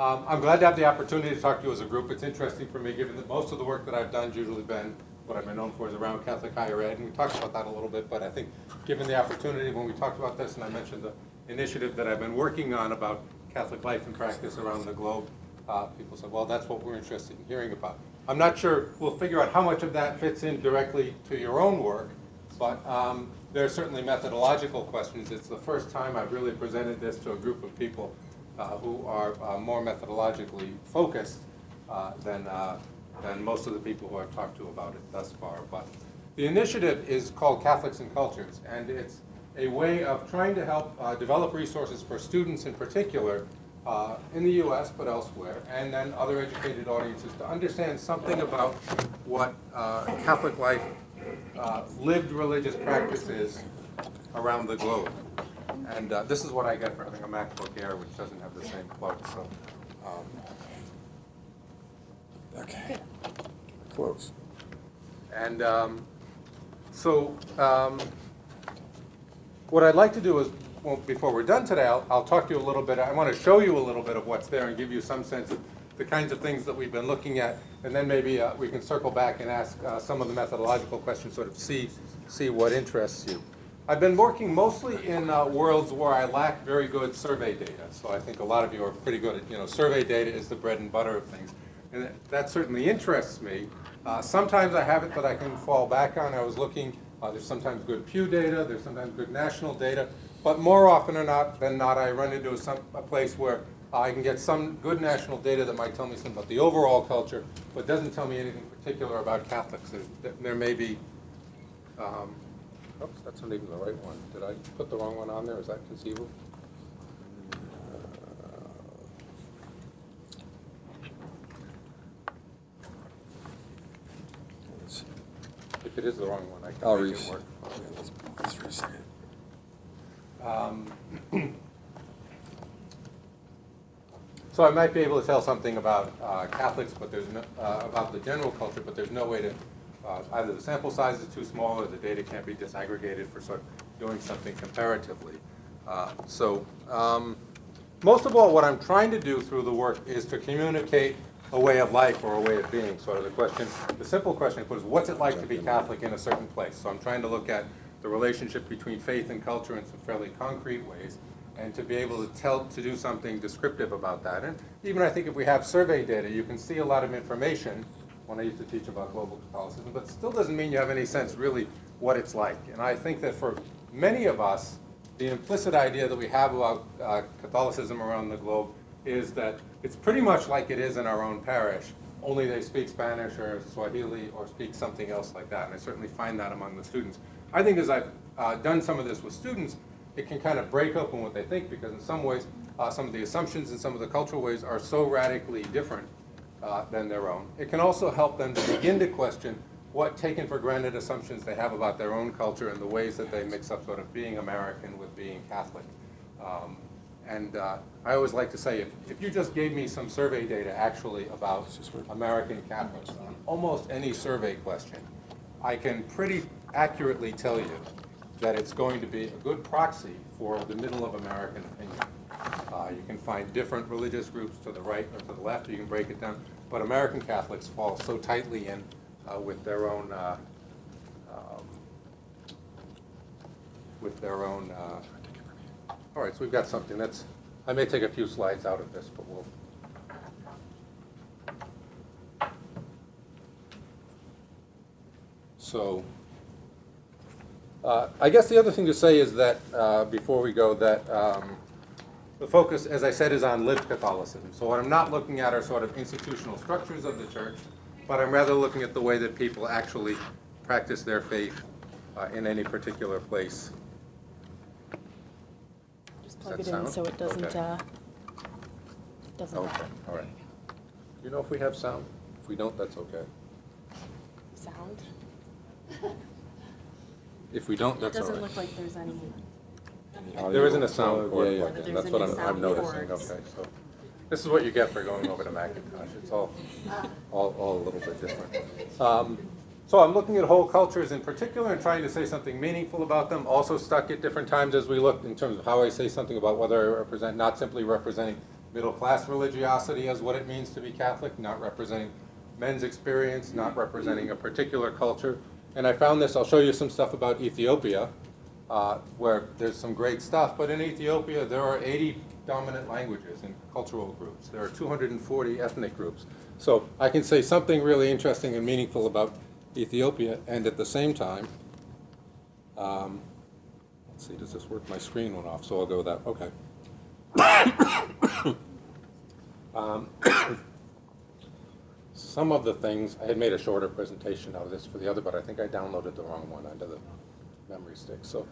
I'm glad to have the opportunity to talk to you as a group. It's interesting for me, given that most of the work that I've done has usually been what I've been known for is around Catholic higher ed, and we talked about that a little bit, but I think given the opportunity when we talked about this, and I mentioned the initiative that I've been working on about Catholic life and practice around the globe, people said, well, that's what we're interested in hearing about. I'm not sure we'll figure out how much of that fits in directly to your own work, but there are certainly methodological questions. It's the first time I've really presented this to a group of people who are more methodologically focused than most of the people who I've talked to about it thus far. But the initiative is called Catholics and Cultures, and it's a way of trying to help develop resources for students in particular in the US but elsewhere, and then other educated audiences to understand something about what Catholic life, lived religious practice is around the globe. And this is what I get for having a MacBook Air, which doesn't have the same plug. So, Okay. Close. And what I'd like to do is, well, before we're done today, I'll talk to you a little bit. I want to show you a little bit of what's there and give you some sense of the kinds of things that we've been looking at, and then maybe we can circle back and ask some of the methodological questions, sort of see what interests you. I've been working mostly in worlds where I lack very good survey data, so I think a lot of you are pretty good at, survey data is the bread and butter of things, and that certainly interests me. Sometimes I have it that I can fall back on. I was looking, there's sometimes good Pew data, there's sometimes good national data, but more often than not, I run into a place where I can get some good national data that might tell me something about the overall culture, but doesn't tell me anything particular about Catholics. There may be, oops, that's not even the right one. Did I put the wrong one on there? Is that conceivable? If it is the wrong one, I can make it work. Let's reset it. So I might be able to tell something about Catholics, but there's no, about the general culture, but there's no way to, either the sample size is too small or the data can't be disaggregated for sort of doing something comparatively. Most of all, what I'm trying to do through the work is to communicate a way of life or a way of being. Sort of the simple question is, what's it like to be Catholic in a certain place? So I'm trying to look at the relationship between faith and culture in some fairly concrete ways, and to be able to do something descriptive about that. And even I think if we have survey data, you can see a lot of information when I used to teach about global Catholicism, but still doesn't mean you have any sense really what it's like. And I think that for many of us, the implicit idea that we have about Catholicism around the globe is that it's pretty much like it is in our own parish, only they speak Spanish or Swahili or speak something else like that. And I certainly find that among the students. I think as I've done some of this with students, it can kind of break open what they think, because in some ways, some of the assumptions and some of the cultural ways are so radically different than their own. It can also help them to begin to question what taken for granted assumptions they have about their own culture and the ways that they mix up sort of being American with being Catholic. I always like to say, if you just gave me some survey data actually about American Catholics on almost any survey question, I can pretty accurately tell you that it's going to be a good proxy for the middle of American opinion. You can find different religious groups to the right or to the left, you can break it down, but American Catholics fall so tightly in with their own all right, so we've got something that's, I may take a few slides out of this, but we'll. So, I guess the other thing to say is that, before we go, that the focus, as I said, is on lived Catholicism. So what I'm not looking at are sort of institutional structures of the church, but I'm rather looking at the way that people actually practice their faith in any particular place. Plug it in so it doesn't, okay. Doesn't Okay, all right. Do you know if we have sound? If we don't, that's okay. sound. If we don't, It that's all doesn't right. look like there's any. There isn't a sound cord. Yeah, plugged in. There's That's what any I'm sound noticing. cords. Okay, so this is what you get for going over to Macintosh. It's all a little bit different. So I'm looking at whole cultures in particular and trying to say something meaningful about them. Also stuck at different times as we look in terms of how I say something about whether I represent, not simply representing middle-class religiosity as what it means to be Catholic, not representing men's experience, not representing a particular culture. And I found this, I'll show you some stuff about Ethiopia, where there's some great stuff, but in Ethiopia there are 80 dominant languages and cultural groups. There are 240 ethnic groups. So I can say something really interesting and meaningful about Ethiopia, and at the same time, let's see, does this work? My screen went off, so I'll go with that. Okay. Some of the things, I had made a shorter presentation out of this for the other, but I think I downloaded the wrong one onto the memory stick. So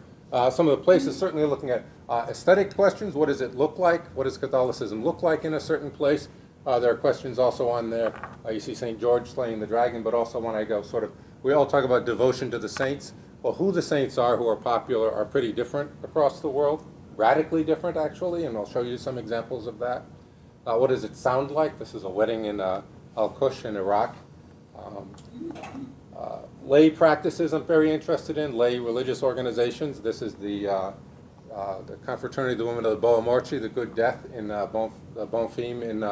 some of the places certainly looking at aesthetic questions. What does it look like? What does Catholicism look like in a certain place? There are questions also on there. You see St. George slaying the dragon, but also when I go sort of, we all talk about devotion to the saints. Well, who the saints are who are popular are pretty different across the world, radically different actually, and I'll show you some examples of that. What does it sound like? This is a wedding in Al-Qush in Iraq. Lay practices I'm very interested in, lay religious organizations. This is the Confraternity of the Women of the Boa Morte, the Good Death in Bonfim in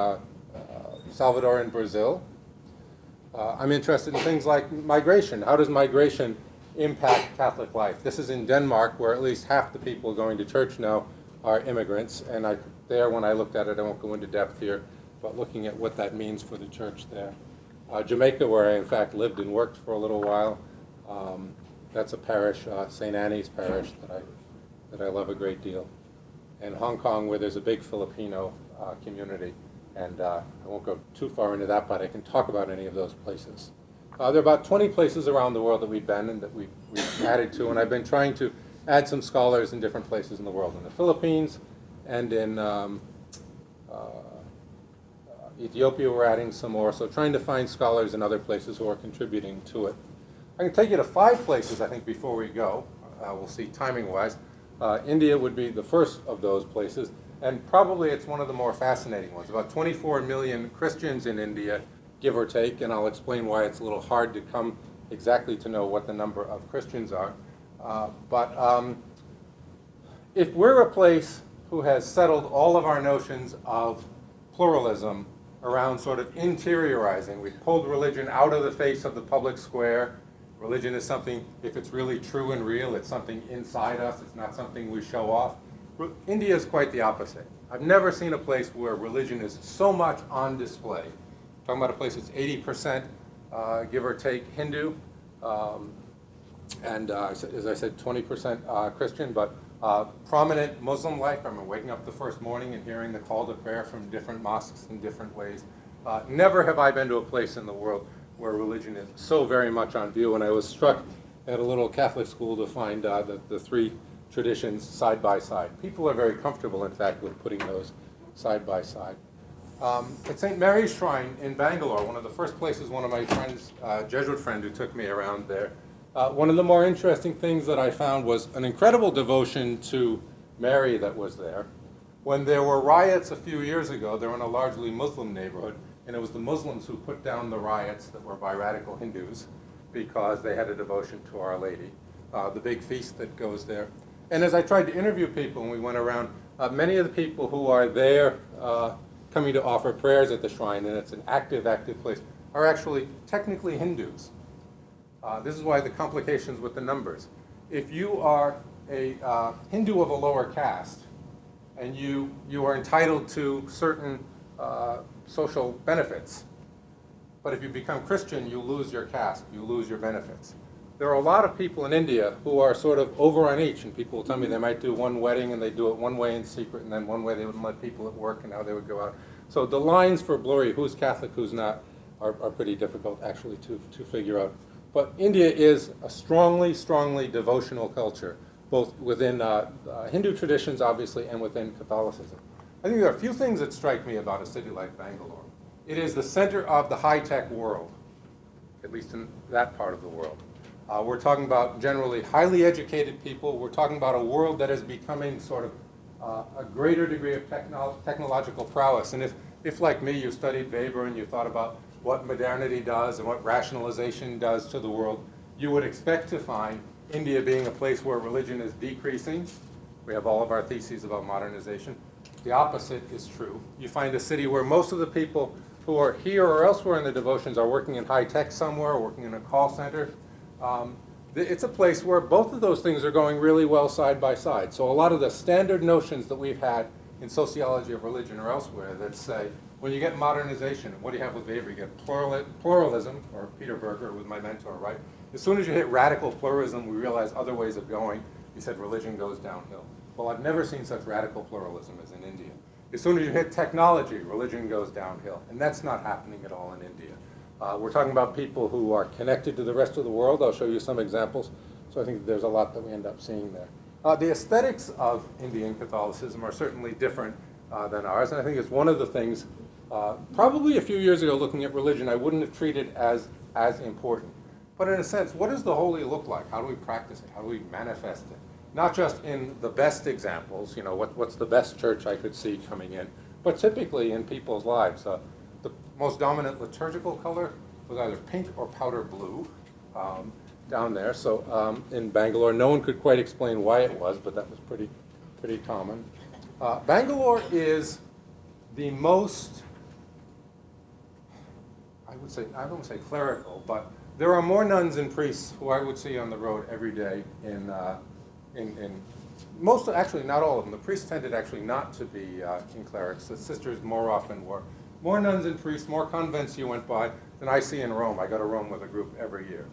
Salvador in Brazil. I'm interested in things like migration. How does migration impact Catholic life? This is in Denmark, where at least half the people going to church now are immigrants, and there when I looked at it, I won't go into depth here, but looking at what that means for the church there. Jamaica, where I in fact lived and worked for a little while, that's a parish, St. Annie's Parish, that I love a great deal. And Hong Kong, where there's a big Filipino community, and I won't go too far into that, but I can talk about any of those places. There are about 20 places around the world that we've been and that we've added to, and I've been trying to add some scholars in different places in the world, in the Philippines and in Ethiopia. We're adding some more, so trying to find scholars in other places who are contributing to it. I can take you to 5 places, I think, before we go. We'll see timing-wise. India would be the first of those places, and probably it's one of the more fascinating ones. About 24 million Christians in India, give or take, and I'll explain why it's a little hard to come exactly to know what the number of Christians are. If we're a place who has settled all of our notions of pluralism around sort of interiorizing, we've pulled religion out of the face of the public square. Religion is something, if it's really true and real, it's something inside us, it's not something we show off. India is quite the opposite. I've never seen a place where religion is so much on display. Talking about a place that's 80%, give or take, Hindu, and as I said, 20% Christian, but prominent Muslim life. I remember waking up the first morning and hearing the call to prayer from different mosques in different ways. Never have I been to a place in the world where religion is so very much on view, and I was struck at a little Catholic school to find the 3 traditions side by side. People are very comfortable, in fact, with putting those side by side. At St. Mary's Shrine in Bangalore, one of the first places, one of my friends, Jesuit friend who took me around there, one of the more interesting things that I found was an incredible devotion to Mary that was there. When there were riots a few years ago, they were in a largely Muslim neighborhood, and it was the Muslims who put down the riots that were by radical Hindus because they had a devotion to Our Lady, the big feast that goes there. And as I tried to interview people and we went around, many of the people who are there coming to offer prayers at the shrine, and it's an active place, are actually technically Hindus. This is why the complications with the numbers. If you are a Hindu of a lower caste, and you are entitled to certain social benefits, but if you become Christian, you lose your caste, you lose your benefits. There are a lot of people in India who are sort of over on each, and people will tell me they might do one wedding and they do it one way in secret, and then one way they wouldn't let people at work, and how they would go out. So the lines for blurry, who's Catholic, who's not, are pretty difficult actually to figure out. But India is a strongly devotional culture, both within Hindu traditions, obviously, and within Catholicism. I think there are a few things that strike me about a city like Bangalore. It is the center of the high-tech world, at least in that part of the world. We're talking about generally highly educated people. We're talking about a world that is becoming sort of a greater degree of technological prowess. And if like me, you studied Weber and you thought about what modernity does and what rationalization does to the world, you would expect to find India being a place where religion is decreasing. We have all of our theses about modernization. the opposite is true. You find a city where most of the people who are here or elsewhere in the devotions are working in high tech somewhere, or working in a call center. It's a place where both of those things are going really well side by side. So a lot of the standard notions that we've had in sociology of religion or elsewhere that say, when you get modernization, what do you have with Weber? You get pluralism, or Peter Berger was my mentor, right? As soon as you hit radical pluralism, we realize other ways of going. He said religion goes downhill. Well, I've never seen such radical pluralism as in India. As soon as you hit technology, religion goes downhill. And that's not happening at all in India. We're talking about people who are connected to the rest of the world. I'll show you some examples. So I think there's a lot that we end up seeing there. The aesthetics of Indian Catholicism are certainly different than ours. And I think it's one of the things, probably a few years ago looking at religion, I wouldn't have treated as important. But in a sense, what does the holy look like? How do we practice it? How do we manifest it? Not just in the best examples, what's the best church I could see coming in, but typically in people's lives. The most dominant liturgical color was either pink or powder blue down there. So in Bangalore, no one could quite explain why it was, but that was pretty common. Bangalore is the most, I don't say clerical, but there are more nuns and priests who I would see on the road every day in most, actually not all of them. The priests tended actually not to be in clerics. The sisters more often were. More nuns and priests, more convents you went by than I see in Rome. I go to Rome with a group every year.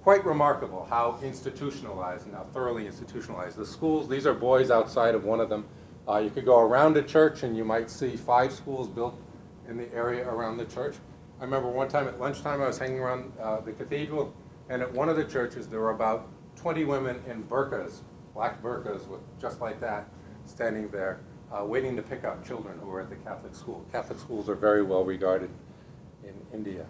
Quite remarkable how institutionalized and how thoroughly institutionalized. The schools, these are boys outside of one of them. You could go around a church and you might see 5 schools built in the area around the church. I remember one time at lunchtime I was hanging around the cathedral, and at one of the churches there were about 20 women in burqas, black burqas with just like that, standing there waiting to pick up children who were at the Catholic school. Catholic schools are very well regarded in India.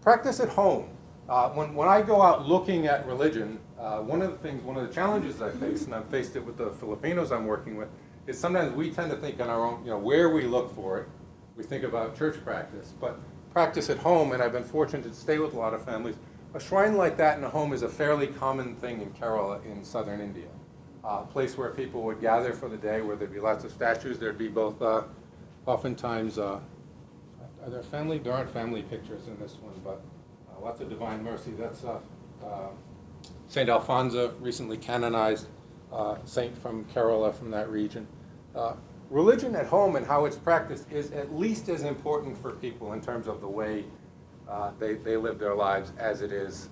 Practice at home. When I go out looking at religion, one of the challenges I face, and I've faced it with the Filipinos I'm working with, is sometimes we tend to think on our own, where we look for it. We think about church practice, but practice at home, and I've been fortunate to stay with a lot of families, a shrine like that in a home is a fairly common thing in Kerala in southern India. A place where people would gather for the day, where there'd be lots of statues. There'd be both, oftentimes, there aren't family pictures in this one, but lots of Divine Mercy. That's St. Alfonso, recently canonized saint from Kerala, from that region. Religion at home and how it's practiced is at least as important for people in terms of the way they live their lives as it is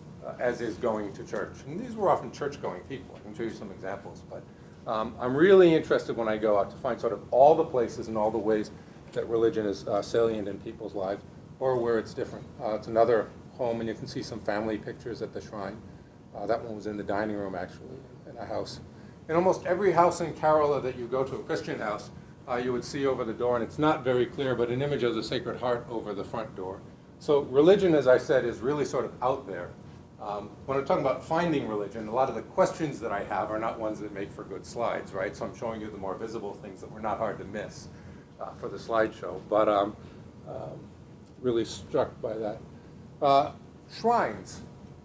going to church. And these were often church-going people. I can show you some examples. But I'm really interested when I go out to find sort of all the places and all the ways that religion is salient in people's lives, or where it's different. It's another home, and you can see some family pictures at the shrine. That one was in the dining room, actually, in a house. In almost every house in Kerala that you go to, a Christian house, you would see over the door, and it's not very clear, but an image of the Sacred Heart over the front door. So religion, as I said, is really sort of out there. When I'm talking about finding religion, a lot of the questions that I have are not ones that make for good slides, right? So I'm showing you the more visible things that were not hard to miss for the slideshow, but really struck by that. Shrines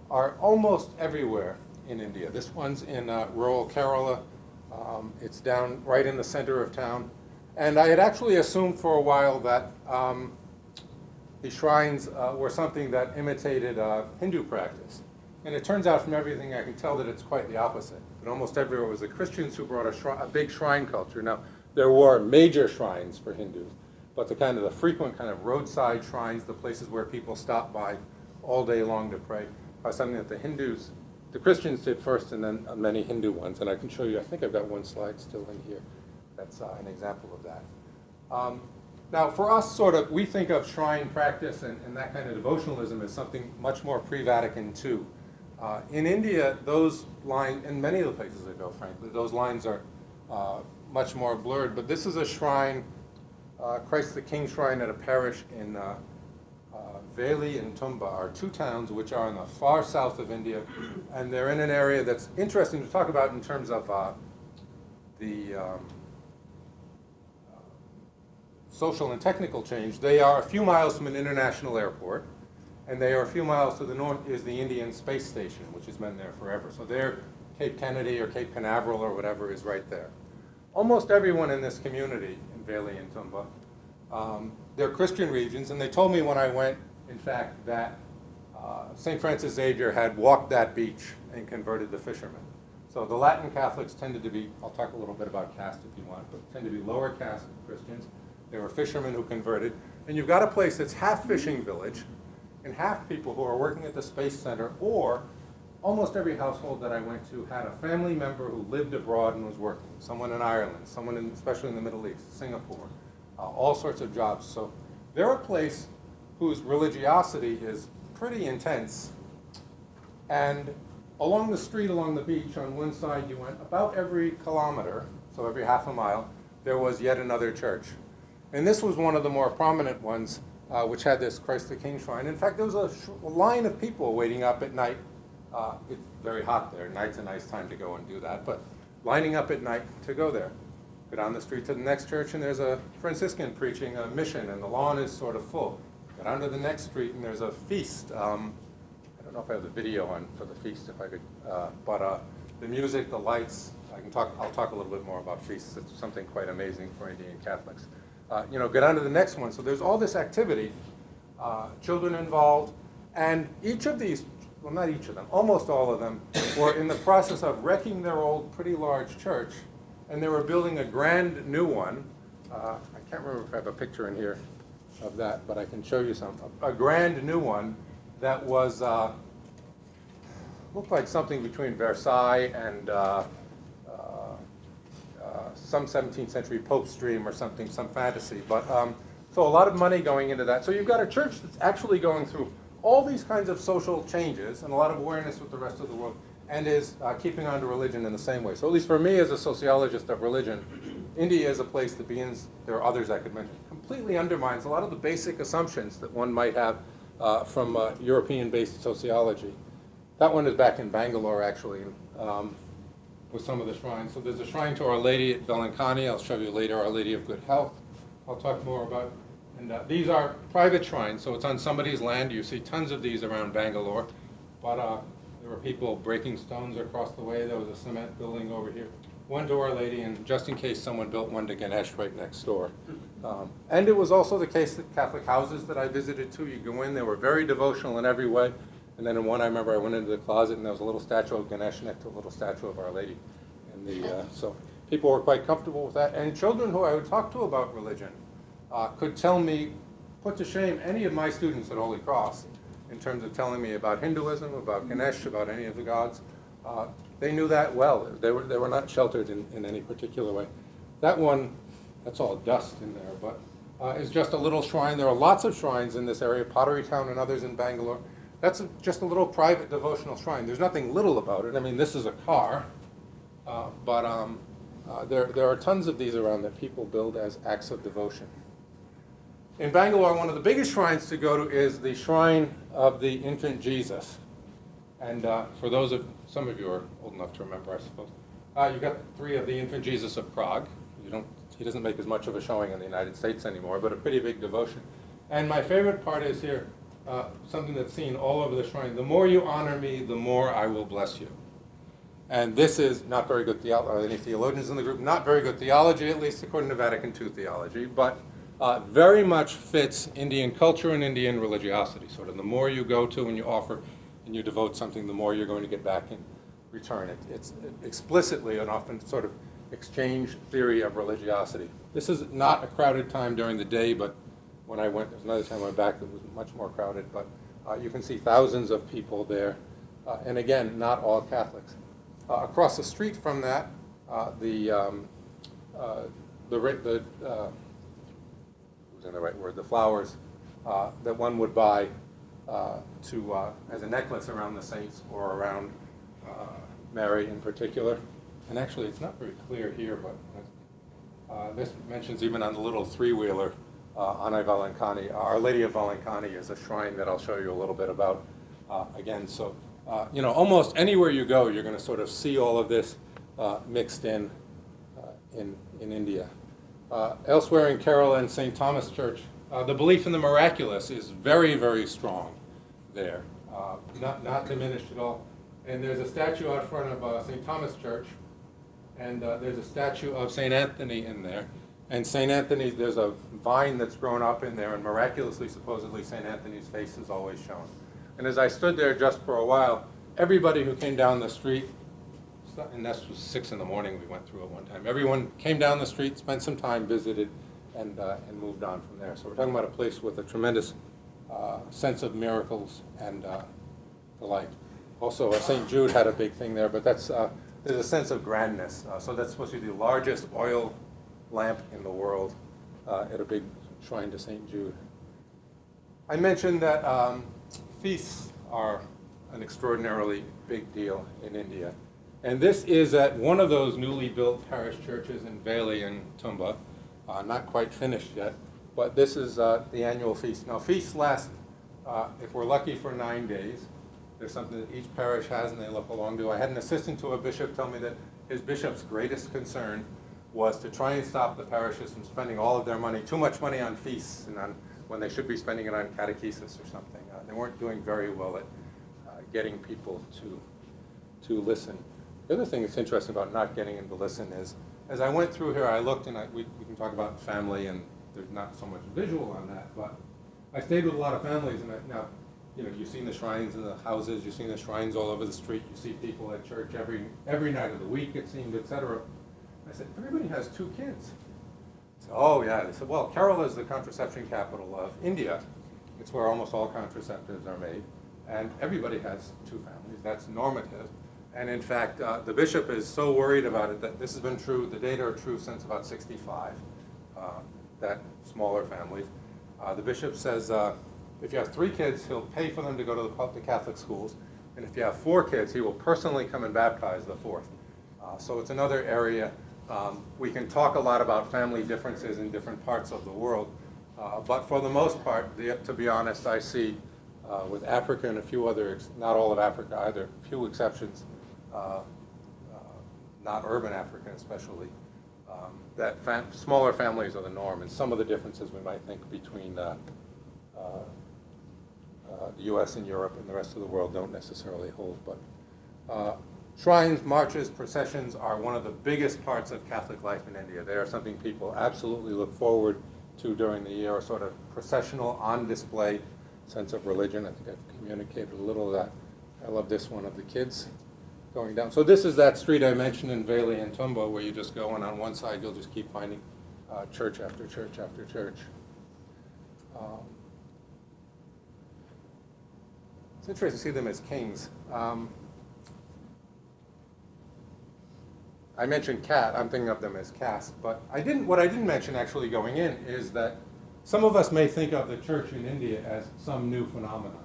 are almost everywhere in India. This one's in rural Kerala. It's down right in the center of town. And I had actually assumed for a while that the shrines were something that imitated Hindu practice. And it turns out from everything I can tell that it's quite the opposite. But almost everywhere it was the Christians who brought a big shrine culture. Now, there were major shrines for Hindus, but the frequent kind of roadside shrines, the places where people stop by all day long to pray, are something that the Christians did first, and then many Hindu ones. And I can show you, I think I've got one slide still in here. That's an example of that. Now, for us, we think of shrine practice and that kind of devotionalism as something much more pre-Vatican II. In India, those lines, in many of the places I go, frankly, those lines are much more blurred. But this is a shrine, Christ the King shrine at a parish in Veli and Tumba are 2 towns which are in the far south of India, and they're in an area that's interesting to talk about in terms of the social and technical change. They are a few miles from an international airport, and they are a few miles to the north is the Indian Space Station, which has been there forever. So there, Cape Kennedy or Cape Canaveral or whatever is right there. almost everyone in this community in Bailey and Tumba, they're Christian regions, and they told me when I went, in fact, that St. Francis Xavier had walked that beach and converted the fishermen. So the Latin Catholics tended to be, I'll talk a little bit about caste if you want, but tend to be lower caste Christians. They were fishermen who converted. And you've got a place that's half fishing village and half people who are working at the Space Center, or almost every household that I went to had a family member who lived abroad and was working. Someone in Ireland, someone especially in the Middle East, Singapore, all sorts of jobs. So they're a place whose religiosity is pretty intense. And along the street, along the beach, on one side you went about every kilometer, so every half a mile, there was yet another church. And this was one of the more prominent ones, which had this Christ the King shrine. In fact, there was a line of people waiting up at night. It's very hot there. Night's a nice time to go and do that, but lining up at night to go there. Go down the street to the next church, and there's a Franciscan preaching a mission, and the lawn is sort of full. Go down to the next street, and there's a feast. I don't know if I have the video on for the feast, if I could, but the music, the lights, I'll talk a little bit more about feasts. It's something quite amazing for Indian Catholics. Go down to the next one. So there's all this activity, children involved, and each of these, well, not each of them, almost all of them, were in the process of wrecking their old pretty large church, and they were building a grand new one. I can't remember if I have a picture in here of that, but I can show you some. A grand new one that was, looked like something between Versailles and some 17th century Pope's dream or something, some fantasy. But so a lot of money going into that. So you've got a church that's actually going through all these kinds of social changes and a lot of awareness with the rest of the world, and is keeping on to religion in the same way. So at least for me as a sociologist of religion, India is a place that begins, there are others I could mention, completely undermines a lot of the basic assumptions that one might have from European-based sociology. That one is back in Bangalore, actually, with some of the shrines. So there's a shrine to Our Lady at Velankani. I'll show you later, Our Lady of Good Health. I'll talk more about. And these are private shrines, so it's on somebody's land. You see tons of these around Bangalore. But there were people breaking stones across the way. There was a cement building over here. One to Our Lady, and just in case someone built one to Ganesh right next door. And it was also the case that Catholic houses that I visited too, you go in, they were very devotional in every way. And then in one, I remember I went into the closet and there was a little statue of Ganesh next to a little statue of Our Lady. And so people were quite comfortable with that. And children who I would talk to about religion could tell me, put to shame any of my students at Holy Cross in terms of telling me about Hinduism, about Ganesh, about any of the gods. They knew that well. They were not sheltered in any particular way. That one, that's all dust in there, but is just a little shrine. There are lots of shrines in this area, Pottery Town and others in Bangalore. That's just a little private devotional shrine. There's nothing little about it. I mean, this is a car, but there are tons of these around that people build as acts of devotion. In Bangalore, one of the biggest shrines to go to is the Shrine of the Infant Jesus. And for those of, some of you are old enough to remember, I suppose, you've got 3 of the Infant Jesus of Prague. He doesn't make as much of a showing in the United States anymore, but a pretty big devotion. And my favorite part is here, something that's seen all over the shrine. The more you honor me, the more I will bless you. And this is not very good theology. Any theologians in the group? Not very good theology, at least according to Vatican II theology, but very much fits Indian culture and Indian religiosity. Sort of the more you go to and you offer and you devote something, the more you're going to get back in return. It's explicitly an often sort of exchange theory of religiosity. This is not a crowded time during the day, but when I went, there's another time I went back that was much more crowded, but you can see thousands of people there, and again, not all Catholics. Across the street from that, the flowers that one would buy as a necklace around the saints or around Mary in particular. And actually, it's not very clear here, but this mentions even on the little 3-wheeler, Anai Valankani. Our Lady of Valankani is a shrine that I'll show you a little bit about again. So, almost anywhere you go, you're going to sort of see all of this mixed in India. Elsewhere in Kerala and St. Thomas Church, the belief in the miraculous is very, very strong there, not diminished at all. And there's a statue out front of St. Thomas Church And there's a statue of St. Anthony in there. And St. Anthony, there's a vine that's grown up in there, and miraculously, supposedly, St. Anthony's face is always shown. And as I stood there just for a while, everybody who came down the street, and that was 6 in the morning, we went through it one time. Everyone came down the street, spent some time, visited, and moved on from there. So we're talking about a place with a tremendous sense of miracles and delight. Also, St. Jude had a big thing there, but that's there's a sense of grandness. So that's supposed to be the largest oil lamp in the world at a big shrine to St. Jude. I mentioned that feasts are an extraordinarily big deal in India. And this is at one of those newly built parish churches in Veli and Tumba. Not quite finished yet, but this is the annual feast. Now, feasts last, if we're lucky, for 9 days. There's something that each parish has and they look along to. I had an assistant to a bishop tell me that his bishop's greatest concern was to try and stop the parishes from spending all of their money, too much money on feasts, and on when they should be spending it on catechesis or something. They weren't doing very well at getting people to listen. The other thing that's interesting about not getting them to listen is, as I went through here, I looked, and we can talk about family, and there's not so much visual on that, but I stayed with a lot of families, and now, you know, you've seen the shrines in the houses, you've seen the shrines all over the street, you see people at church every night of the week, it seemed, etc. I said, everybody has 2 kids. I said, oh yeah. They said, well, Kerala is the contraception capital of India. It's where almost all contraceptives are made, and everybody has 2 families. That's normative. And in fact, the bishop is so worried about it that this has been true, the data are true since about 65, that smaller families. The bishop says if you have 3 kids, he'll pay for them to go to the Catholic schools. And if you have 4 kids, he will personally come and baptize the 4th. So it's another area. We can talk a lot about family differences in different parts of the world. But for the most part, to be honest, I see with Africa and a few other, not all of Africa either, few exceptions, not urban Africa especially, that smaller families are the norm, and some of the differences we might think between the U.S. and Europe and the rest of the world don't necessarily hold. But shrines, marches, processions are one of the biggest parts of Catholic life in India. They are something people absolutely look forward to during the year, a sort of processional, on display sense of religion. I think I've communicated a little of that. I love this one of the kids going down. So this is that street I mentioned in Veli and Tumba, where you just go, and on one side you'll just keep finding church after church after church. It's interesting to see them as kings. I mentioned cat, I'm thinking of them as caste, but what I didn't mention actually going in is that some of us may think of the church in India as some new phenomenon.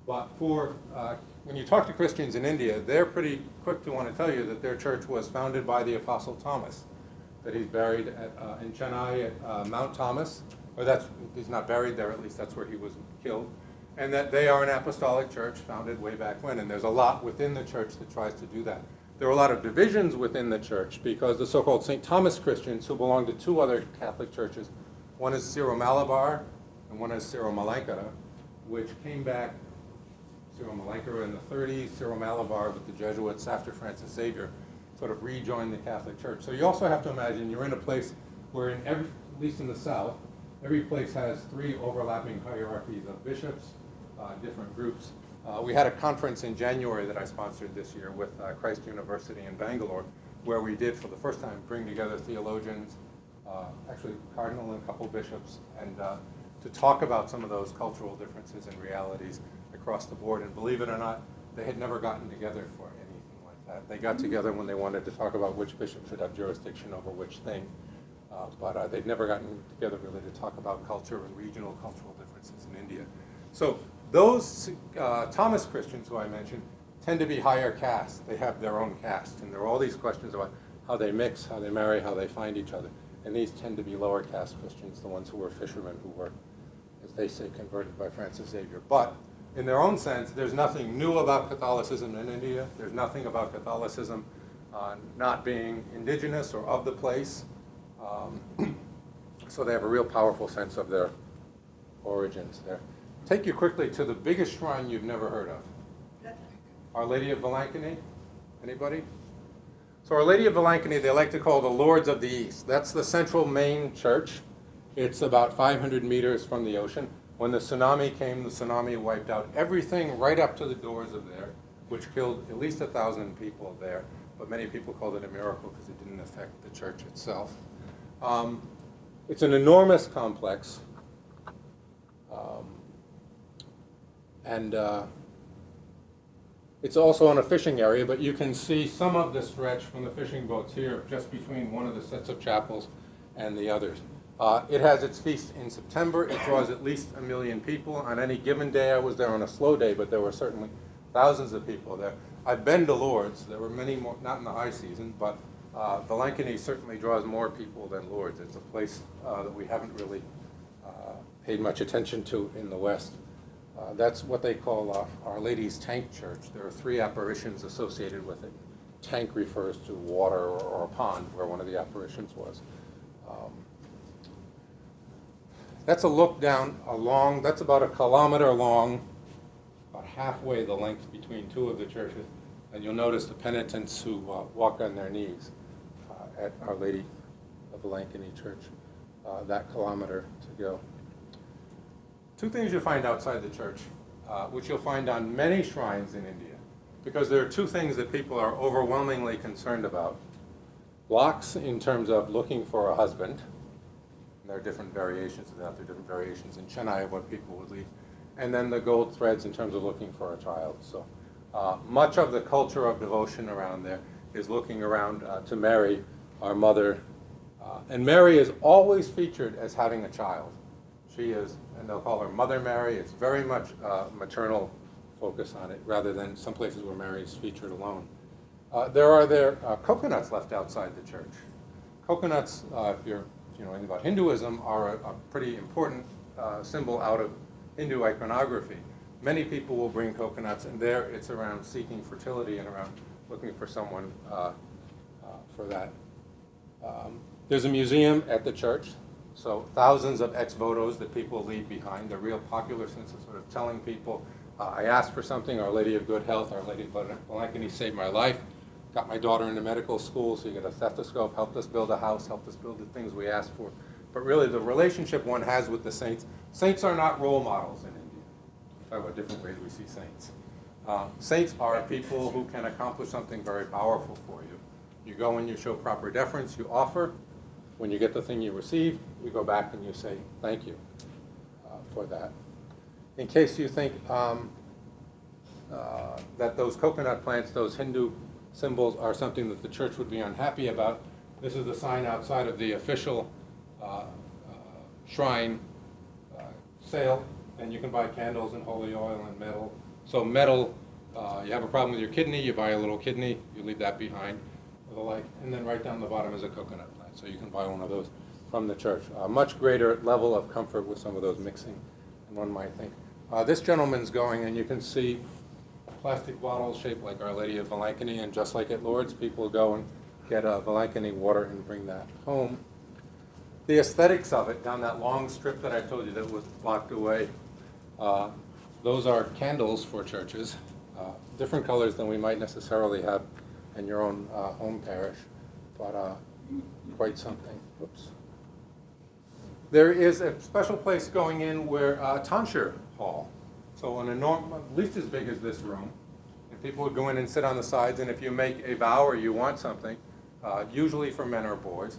But when you talk to Christians in India, they're pretty quick to want to tell you that their church was founded by the Apostle Thomas, that he's buried in Chennai at Mount Thomas, or he's not buried there, at least that's where he was killed, and that they are an apostolic church founded way back when, and there's a lot within the church that tries to do that. There are a lot of divisions within the church because the so-called St. Thomas Christians, who belong to 2 other Catholic churches, one is Syro-Malabar and one is Syro-Malankara, which came back, Syro-Malankara in the 30s, Syro-Malabar with the Jesuits after Francis Xavier, sort of rejoined the Catholic Church. So you also have to imagine you're in a place where at least in the South, every place has 3 overlapping hierarchies of bishops, different groups. We had a conference in January that I sponsored this year with Christ University in Bangalore, where we did for the first time bring together theologians, actually cardinal and a couple bishops, and to talk about some of those cultural differences and realities across the board. And believe it or not, they had never gotten together for anything like that. They got together when they wanted to talk about which bishop should have jurisdiction over which thing, but they'd never gotten together really to talk about culture and regional cultural differences in India. So those Thomas Christians who I mentioned tend to be higher caste. They have their own caste, and there are all these questions about how they mix, how they marry, how they find each other. And these tend to be lower caste Christians, the ones who were fishermen, who were, as they say, converted by Francis Xavier. But in their own sense, there's nothing new about Catholicism in India. There's nothing about Catholicism not being indigenous or of the place. So they have a real powerful sense of their origins there. Take you quickly to the biggest shrine you've never heard of. Our Lady of Villanova. Anybody? So Our Lady of Villanova, they like to call the Lords of the East. That's the central main church. It's about 500 meters from the ocean. When the tsunami came, the tsunami wiped out everything right up to the doors of there, which killed at least 1,000 people there. But many people called it a miracle because it didn't affect the church itself. It's an enormous complex. And it's also on a fishing area, but you can see some of the stretch from the fishing boats here, just between one of the sets of chapels and the others. It has its feast in September. It draws at least 1 million people. On any given day, I was there on a slow day, but there were certainly thousands of people there. I've been to Lourdes. There were many more, not in the high season, but Villanova certainly draws more people than Lourdes. It's a place that we haven't really paid much attention to in the West. That's what they call Our Lady's Tank Church. There are 3 apparitions associated with it. Tank refers to water or a pond where one of the apparitions was. That's a look down along, that's about 1 kilometer long, about halfway the length between 2 of the churches. And you'll notice the penitents who walk on their knees at Our Lady of Villanova Church, that kilometer to go. 2 things you'll find outside the church, which you'll find on many shrines in India, because there are 2 things that people are overwhelmingly concerned about. Blocks in terms of looking for a husband. And there are different variations of that. There are different variations in Chennai of what people would leave. And then the gold threads in terms of looking for a child. So much of the culture of devotion around there is looking around to Mary, our mother. And Mary is always featured as having a child. She is, and they'll call her Mother Mary. It's very much maternal focus on it, rather than some places where Mary is featured alone. There are coconuts left outside the church. Coconuts, if you're anything about Hinduism, are a pretty important symbol out of Hindu iconography. Many people will bring coconuts, and there it's around seeking fertility and around looking for someone for that. There's a museum at the church. So thousands of ex-votos that people leave behind. They're real popular since it's sort of telling people, I asked for something, Our Lady of Good Health, Our Lady of Villanova saved my life, got my daughter into medical school, so you get a stethoscope, helped us build a house, helped us build the things we asked for. But really the relationship one has with the saints, saints are not role models in India. Talk about different ways we see saints. Saints are people who can accomplish something very powerful for you. You go and you show proper deference, you offer. When you get the thing you receive, you go back and you say thank you for that. In case you think that those coconut plants, those Hindu symbols, are something that the church would be unhappy about, this is the sign outside of the official shrine sale, and you can buy candles and holy oil and metal. So metal, you have a problem with your kidney, you buy a little kidney, you leave that behind with a light, and then right down the bottom is a coconut plant. So you can buy one of those from the church. A much greater level of comfort with some of those mixing than one might think. This gentleman's going, and you can see plastic bottles shaped like Our Lady of Villanova, and just like at Lourdes, people go and get a Villanova water and bring that home. The aesthetics of it, down that long strip that I told you that was blocked away, those are candles for churches, different colors than we might necessarily have in your own home parish, but quite something. Whoops. There is a special place going in where tonsure hall. So an enormous, at least as big as this room. And people would go in and sit on the sides, and if you make a vow or you want something, usually for men or boys,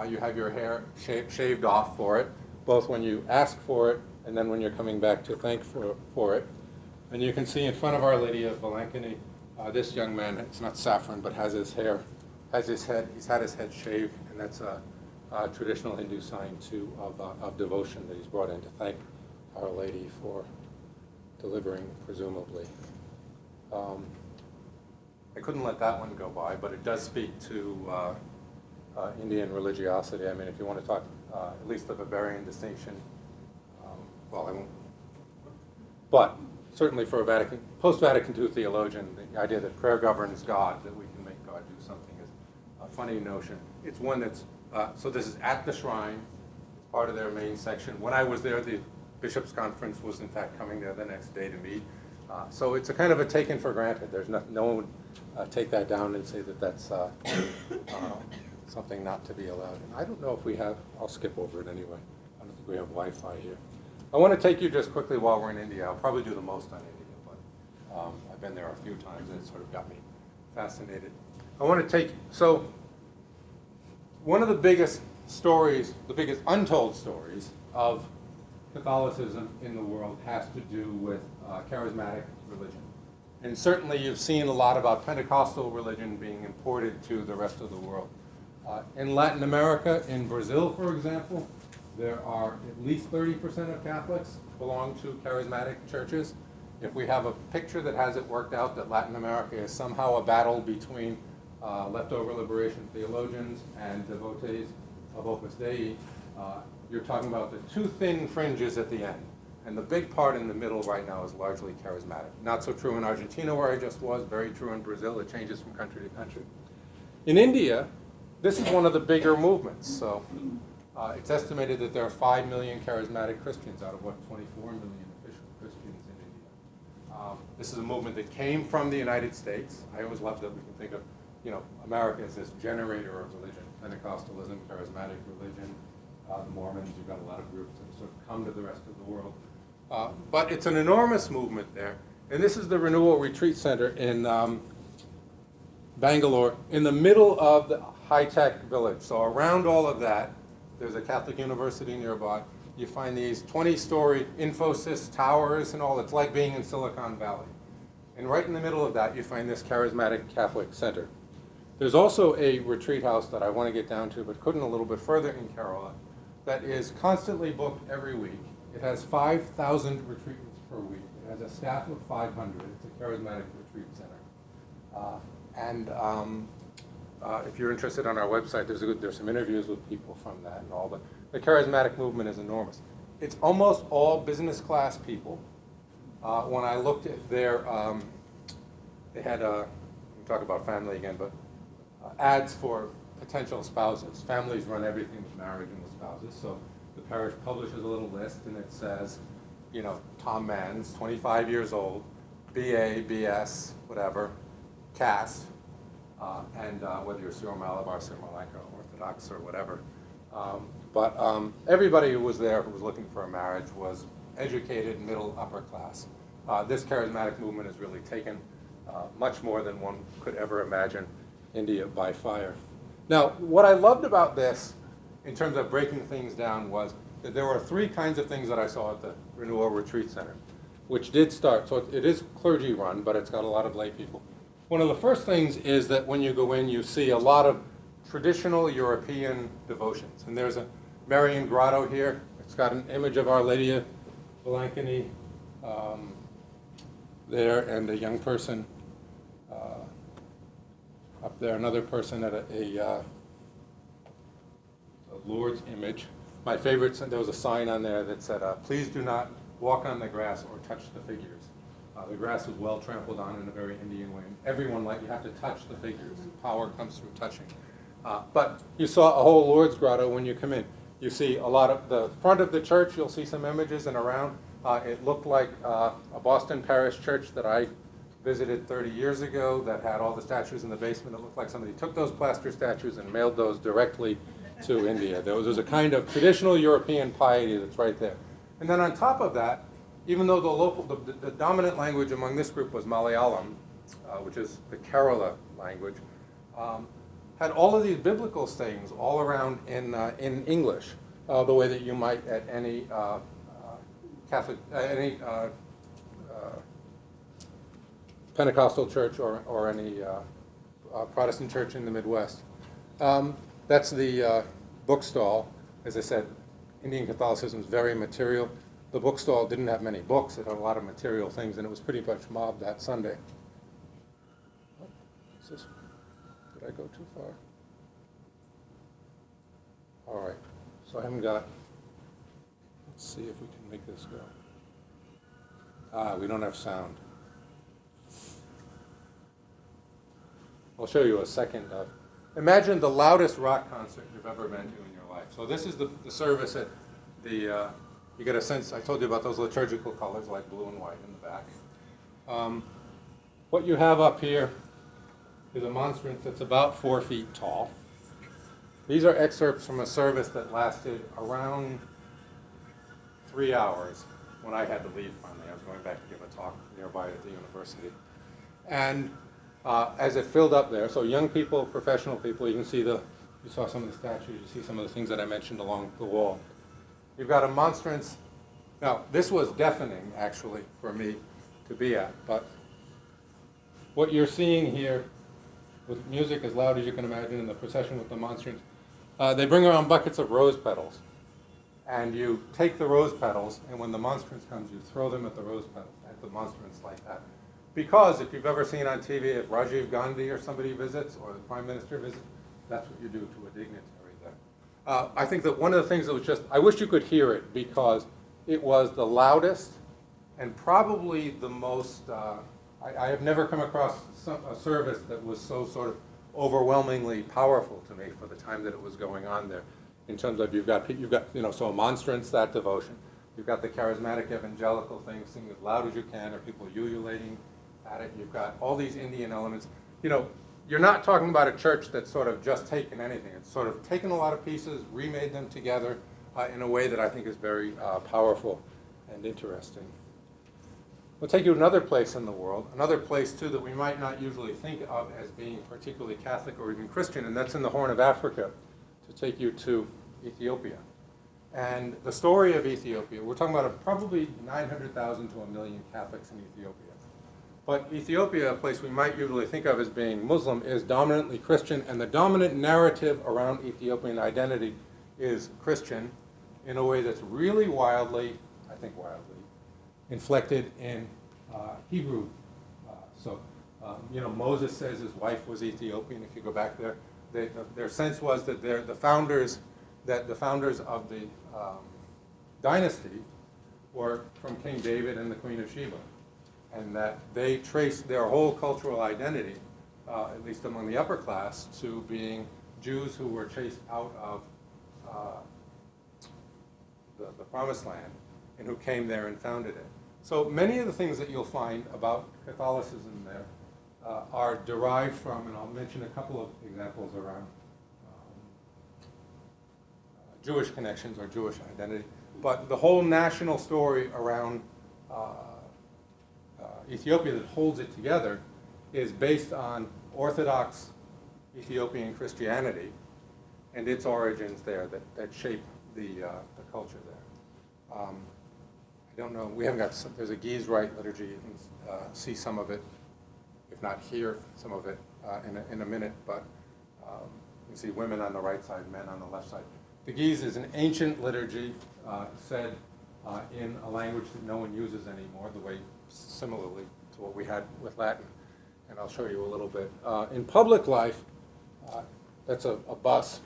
you have your hair shaved off for it, both when you ask for it and then when you're coming back to thank for it. And you can see in front of Our Lady of Villanova, this young man, it's not saffron, but has his hair, he's had his head shaved, and that's a traditional Hindu sign too of devotion that he's brought in to thank Our Lady for delivering, presumably. I couldn't let that one go by, but it does speak to Indian religiosity. I mean, if you want to talk at least of a Bavarian distinction, well, I won't. But certainly for a post-Vatican II theologian, the idea that prayer governs God, that we can make God do something, is a funny notion. It's one that's, so this is at the shrine, it's part of their main section. When I was there, the Bishops' Conference was in fact coming there the next day to meet. So it's a kind of a taken for granted. There's no one take that down and say that that's something not to be allowed. And I don't know if we have, I'll skip over it anyway. I don't think we have Wi-Fi here. I want to take you just quickly while we're in India. I'll probably do the most on India, but I've been there a few times and it sort of got me fascinated. I want to take, so one of the biggest stories, the biggest untold stories of Catholicism in the world has to do with charismatic religion. And certainly you've seen a lot about Pentecostal religion being imported to the rest of the world. In Latin America, in Brazil, for example, there are at least 30% of Catholics belong to charismatic churches. If we have a picture that has it worked out that Latin America is somehow a battle between leftover liberation theologians and devotees of Opus Dei, you're talking about the two thin fringes at the end. And the big part in the middle right now is largely charismatic. Not so true in Argentina, where I just was, very true in Brazil. It changes from country to country. In India, this is one of the bigger movements. So it's estimated that there are 5 million charismatic Christians out of, 24 million official Christians in India. This is a movement that came from the United States. I always love that we can think of, America as this generator of religion, Pentecostalism, charismatic religion, the Mormons. You've got a lot of groups that sort of come to the rest of the world. But it's an enormous movement there. And this is the Renewal Retreat Center in Bangalore, in the middle of the high-tech village. So around all of that, there's a Catholic university nearby. You find these 20-story Infosys towers and all. It's like being in Silicon Valley. And right in the middle of that, you find this charismatic Catholic center. There's also a retreat house that I want to get down to, but couldn't a little bit further in Kerala, that is constantly booked every week. It has 5,000 retreatants per week. It has a staff of 500. It's a charismatic retreat center. If you're interested on our website, there's some interviews with people from that and all. But the charismatic movement is enormous. It's almost all business class people. When I looked at their, they had, we talk about family again, but ads for potential spouses. Families run everything with marriage and with spouses. So the parish publishes a little list, and it says, Tom Mans, 25 years old, BA, BS, whatever, caste, and whether you're Syro Malabar, Syro Malaika, Orthodox, or whatever. But everybody who was there who was looking for a marriage was educated, middle, upper class. This charismatic movement has really taken much more than one could ever imagine India by fire. Now, what I loved about this, in terms of breaking things down, was that there were 3 kinds of things that I saw at the Renewal Retreat Center, which did start. So it is clergy run, but it's got a lot of lay people. One of the first things is that when you go in, you see a lot of traditional European devotions. And there's a Marian grotto here. It's got an image of Our Lady of Blankany there, and a young person up there, another person at a Lord's image. My favorite, there was a sign on there that said, please do not walk on the grass or touch the figures. The grass was well trampled on in a very Indian way. Everyone, you have to touch the figures. Power comes through touching. But you saw a whole Lord's grotto when you come in. You see a lot of the front of the church, you'll see some images, and around. It looked like a Boston parish church that I visited 30 years ago that had all the statues in the basement. It looked like somebody took those plaster statues and mailed those directly to India. There was a kind of traditional European piety that's right there. And then on top of that, even though the dominant language among this group was Malayalam, which is the Kerala language, had all of these biblical sayings all around in English, the way that you might at any Catholic, Pentecostal church or any Protestant church in the Midwest. That's the book stall. As I said, Indian Catholicism is very material. The book stall didn't have many books. It had a lot of material things, and it was pretty much mobbed that Sunday. Did I go too far? All right. So I haven't got, let's see if we can make this go. We don't have sound. I'll show you a second. Imagine the loudest rock concert you've ever been to in your life. So this is the service at the, you get a sense, I told you about those liturgical colors like blue and white in the back. What you have up here is a monstrance that's about 4 feet tall. These are excerpts from a service that lasted around 3 hours when I had to leave finally. I was going back to give a talk nearby at the university. And as it filled up there, so young people, professional people, you can see you saw some of the statues, you see some of the things that I mentioned along the wall. You've got a monstrance. Now, this was deafening, actually, for me to be at, but what you're seeing here with music as loud as you can imagine in the procession with the monstrance, they bring around buckets of rose petals. And you take the rose petals, and when the monstrance comes, you throw them at the rose petals, at the monstrance like that. Because if you've ever seen on TV, if Rajiv Gandhi or somebody visits, or the Prime Minister visits, that's what you do to a dignitary there. I think that one of the things that was just, I wish you could hear it, because it was the loudest and probably the most, I have never come across a service that was so sort of overwhelmingly powerful to me for the time that it was going on there. In terms of you've got so a monstrance, that devotion. You've got the charismatic evangelical thing, sing as loud as you can, or people ululating at it. You've got all these Indian elements. You're not talking about a church that's sort of just taken anything. It's sort of taken a lot of pieces, remade them together in a way that I think is very powerful and interesting. We'll take you to another place in the world, another place too that we might not usually think of as being particularly Catholic or even Christian, and that's in the Horn of Africa, to take you to Ethiopia. And the story of Ethiopia, we're talking about probably 900,000 to 1 million Catholics in Ethiopia. But Ethiopia, a place we might usually think of as being Muslim, is dominantly Christian, and the dominant narrative around Ethiopian identity is Christian in a way that's really wildly, I think wildly, inflected in Hebrew. Moses says his wife was Ethiopian. If you go back there, their sense was that the founders of the dynasty were from King David and the Queen of Sheba, and that they traced their whole cultural identity, at least among the upper class, to being Jews who were chased out of the Promised Land and who came there and founded it. So many of the things that you'll find about Catholicism there are derived from, and I'll mention a couple of examples around Jewish connections or Jewish identity, but the whole national story around Ethiopia that holds it together is based on Orthodox Ethiopian Christianity and its origins there that shape the culture there. I don't know, we haven't got, there's a Geese Rite liturgy, you can see some of it, if not hear some of it in a minute, but you can see women on the right side, men on the left side. The Geese is an ancient liturgy said in a language that no one uses anymore, the way similarly to what we had with Latin, and I'll show you a little bit. In public life, that's a bus.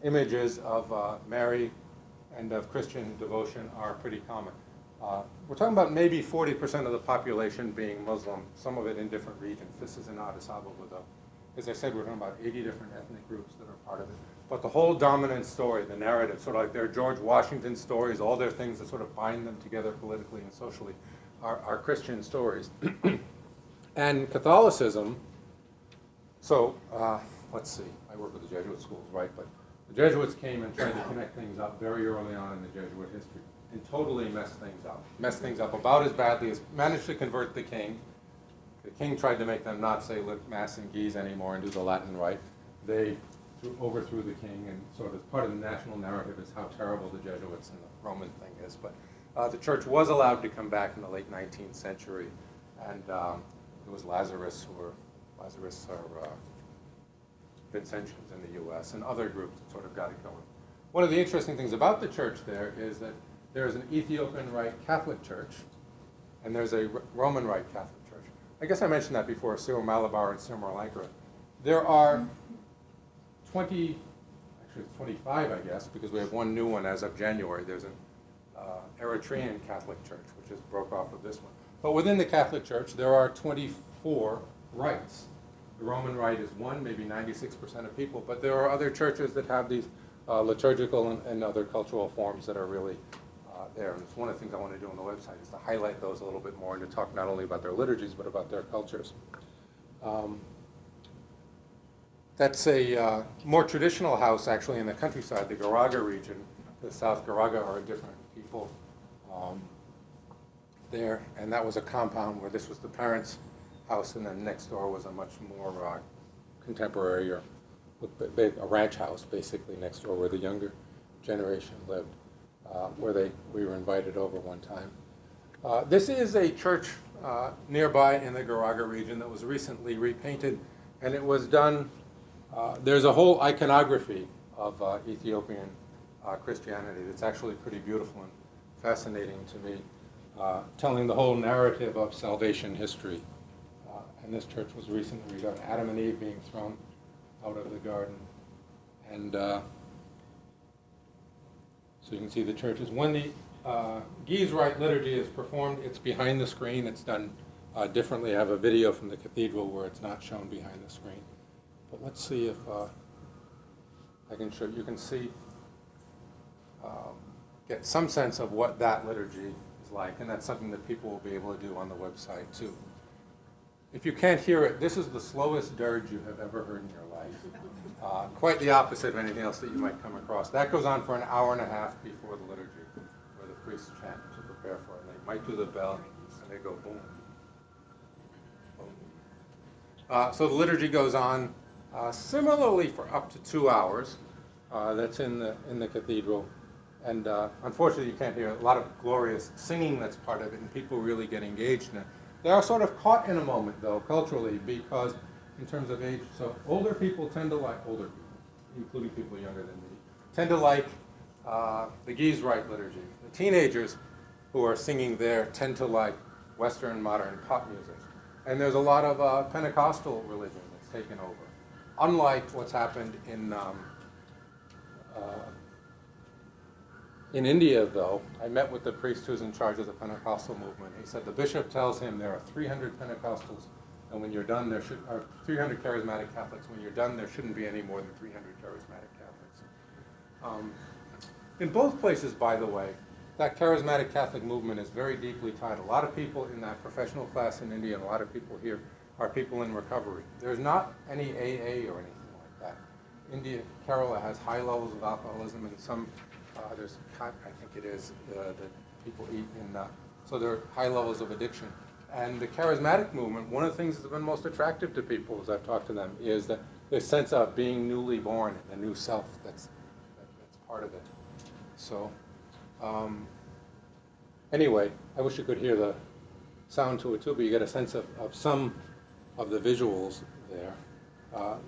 Images of Mary and of Christian devotion are pretty common. We're talking about maybe 40% of the population being Muslim, some of it in different regions. This is in Addis Ababa. As I said, we're talking about 80 different ethnic groups that are part of it. But the whole dominant story, the narrative, sort of like their George Washington stories, all their things that sort of bind them together politically and socially, are Christian stories. And Catholicism, so let's see, I work with the Jesuit schools, right? But the Jesuits came and tried to connect things up very early on in the Jesuit history and totally messed things up about as badly as managed to convert the king. The king tried to make them not say Mass in Geese anymore and do the Latin Rite. They overthrew the king, and sort of part of the national narrative is how terrible the Jesuits and the Roman thing is. But the church was allowed to come back in the late 19th century, and it was Lazarus or Vincentians in the U.S. and other groups that sort of got it going. One of the interesting things about the church there is that there's an Ethiopian Rite Catholic Church, and there's a Roman Rite Catholic Church. I guess I mentioned that before, Syro-Malabar and Syro-Malankara. There are 25, I guess, because we have one new one as of January. There's an Eritrean Catholic Church, which just broke off of this one. But within the Catholic Church, there are 24 rites. The Roman Rite is one, maybe 96% of people, but there are other churches that have these liturgical and other cultural forms that are really there. And it's one of the things I want to do on the website is to highlight those a little bit more and to talk not only about their liturgies, but about their cultures. That's a more traditional house, actually, in the countryside, the Garaga region. The South Garaga are different people there, and that was a compound where this was the parents' house, and then next door was a much more contemporary, or a ranch house, basically, next door where the younger generation lived, where we were invited over one time. This is a church nearby in the Garaga region that was recently repainted, and it was done, there's a whole iconography of Ethiopian Christianity that's actually pretty beautiful and fascinating to me, telling the whole narrative of salvation history. And this church was recently redone, Adam and Eve being thrown out of the garden. And so you can see the churches. When the Gies Rite liturgy is performed, it's behind the screen. It's done differently. I have a video from the cathedral where it's not shown behind the screen. But let's see if I can show you. Can see, get some sense of what that liturgy is like, and that's something that people will be able to do on the website too. If you can't hear it, this is the slowest dirge you have ever heard in your life. Quite the opposite of anything else that you might come across. That goes on for an hour and a half before the liturgy, where the priests chant to prepare for it. And they might do the bell, and they go boom. Boom. So the liturgy goes on similarly for up to 2 hours. That's in the cathedral. And unfortunately, you can't hear a lot of glorious singing that's part of it, and people really get engaged in it. They are sort of caught in a moment, though, culturally, because in terms of age, so older people tend to like, older people, including people younger than me, tend to like the Gies Rite liturgy. The teenagers who are singing there tend to like Western modern pop music. And there's a lot of Pentecostal religion that's taken over. Unlike what's happened in India, though, I met with the priest who's in charge of the Pentecostal movement. He said the bishop tells him there are 300 Pentecostals, and when you're done, there are 300 charismatic Catholics. When you're done, there shouldn't be any more than 300 charismatic Catholics. In both places, by the way, that charismatic Catholic movement is very deeply tied. A lot of people in that professional class in India and a lot of people here are people in recovery. There's not any AA or anything like that. India, Kerala has high levels of alcoholism, and some there's, I think it is, that people eat in, so there are high levels of addiction. And the charismatic movement, one of the things that's been most attractive to people as I've talked to them is the sense of being newly born, the new self that's part of it. So anyway, I wish you could hear the sound to it too, but you get a sense of some of the visuals there.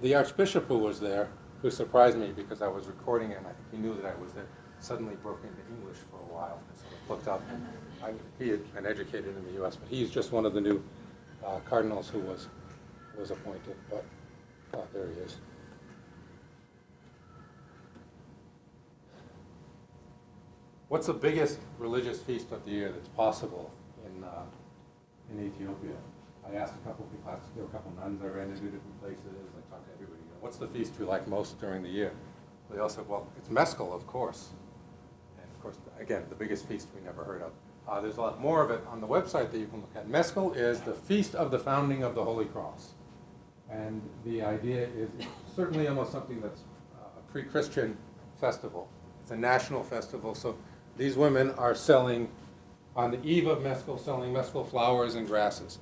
The Archbishop who was there, who surprised me because I was recording him, I think he knew that I was there, suddenly broke into English for a while and sort of looked up. He had been educated in the U.S., but he's just one of the new cardinals who was appointed. But there he is. What's the biggest religious feast of the year that's possible in Ethiopia? I asked a couple of people, there were a couple of nuns I ran into different places. I talked to everybody. What's the feast you like most during the year? They all said, well, it's Mescal, of course. And of course, again, the biggest feast we never heard of. There's a lot more of it on the website that you can look at. Mescal is the feast of the founding of the Holy Cross. And the idea is it's certainly almost something that's a pre-Christian festival. It's a national festival. So these women are selling, on the eve of Mescal, selling Mescal flowers and grasses.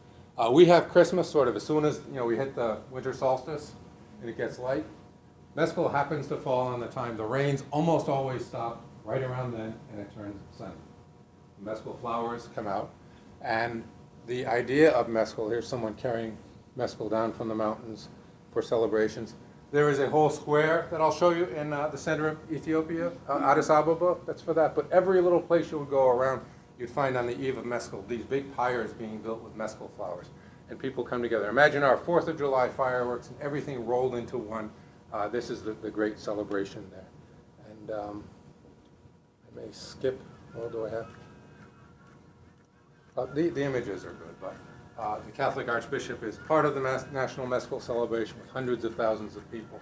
We have Christmas sort of as soon as we hit the winter solstice and it gets light. Mescal happens to fall on the time the rains almost always stop right around then, and it turns sunny. Mescal flowers come out, and the idea of Mescal, here's someone carrying Mescal down from the mountains for celebrations. There is a whole square that I'll show you in the center of Ethiopia, Addis Ababa, that's for that. But every little place you would go around, you'd find on the eve of Mescal these big pyres being built with Mescal flowers. And people come together. Imagine our 4th of July fireworks and everything rolled into one. This is the great celebration there. And I may skip, what do I have? The images are good, but the Catholic Archbishop is part of the National Mescal celebration with hundreds of thousands of people.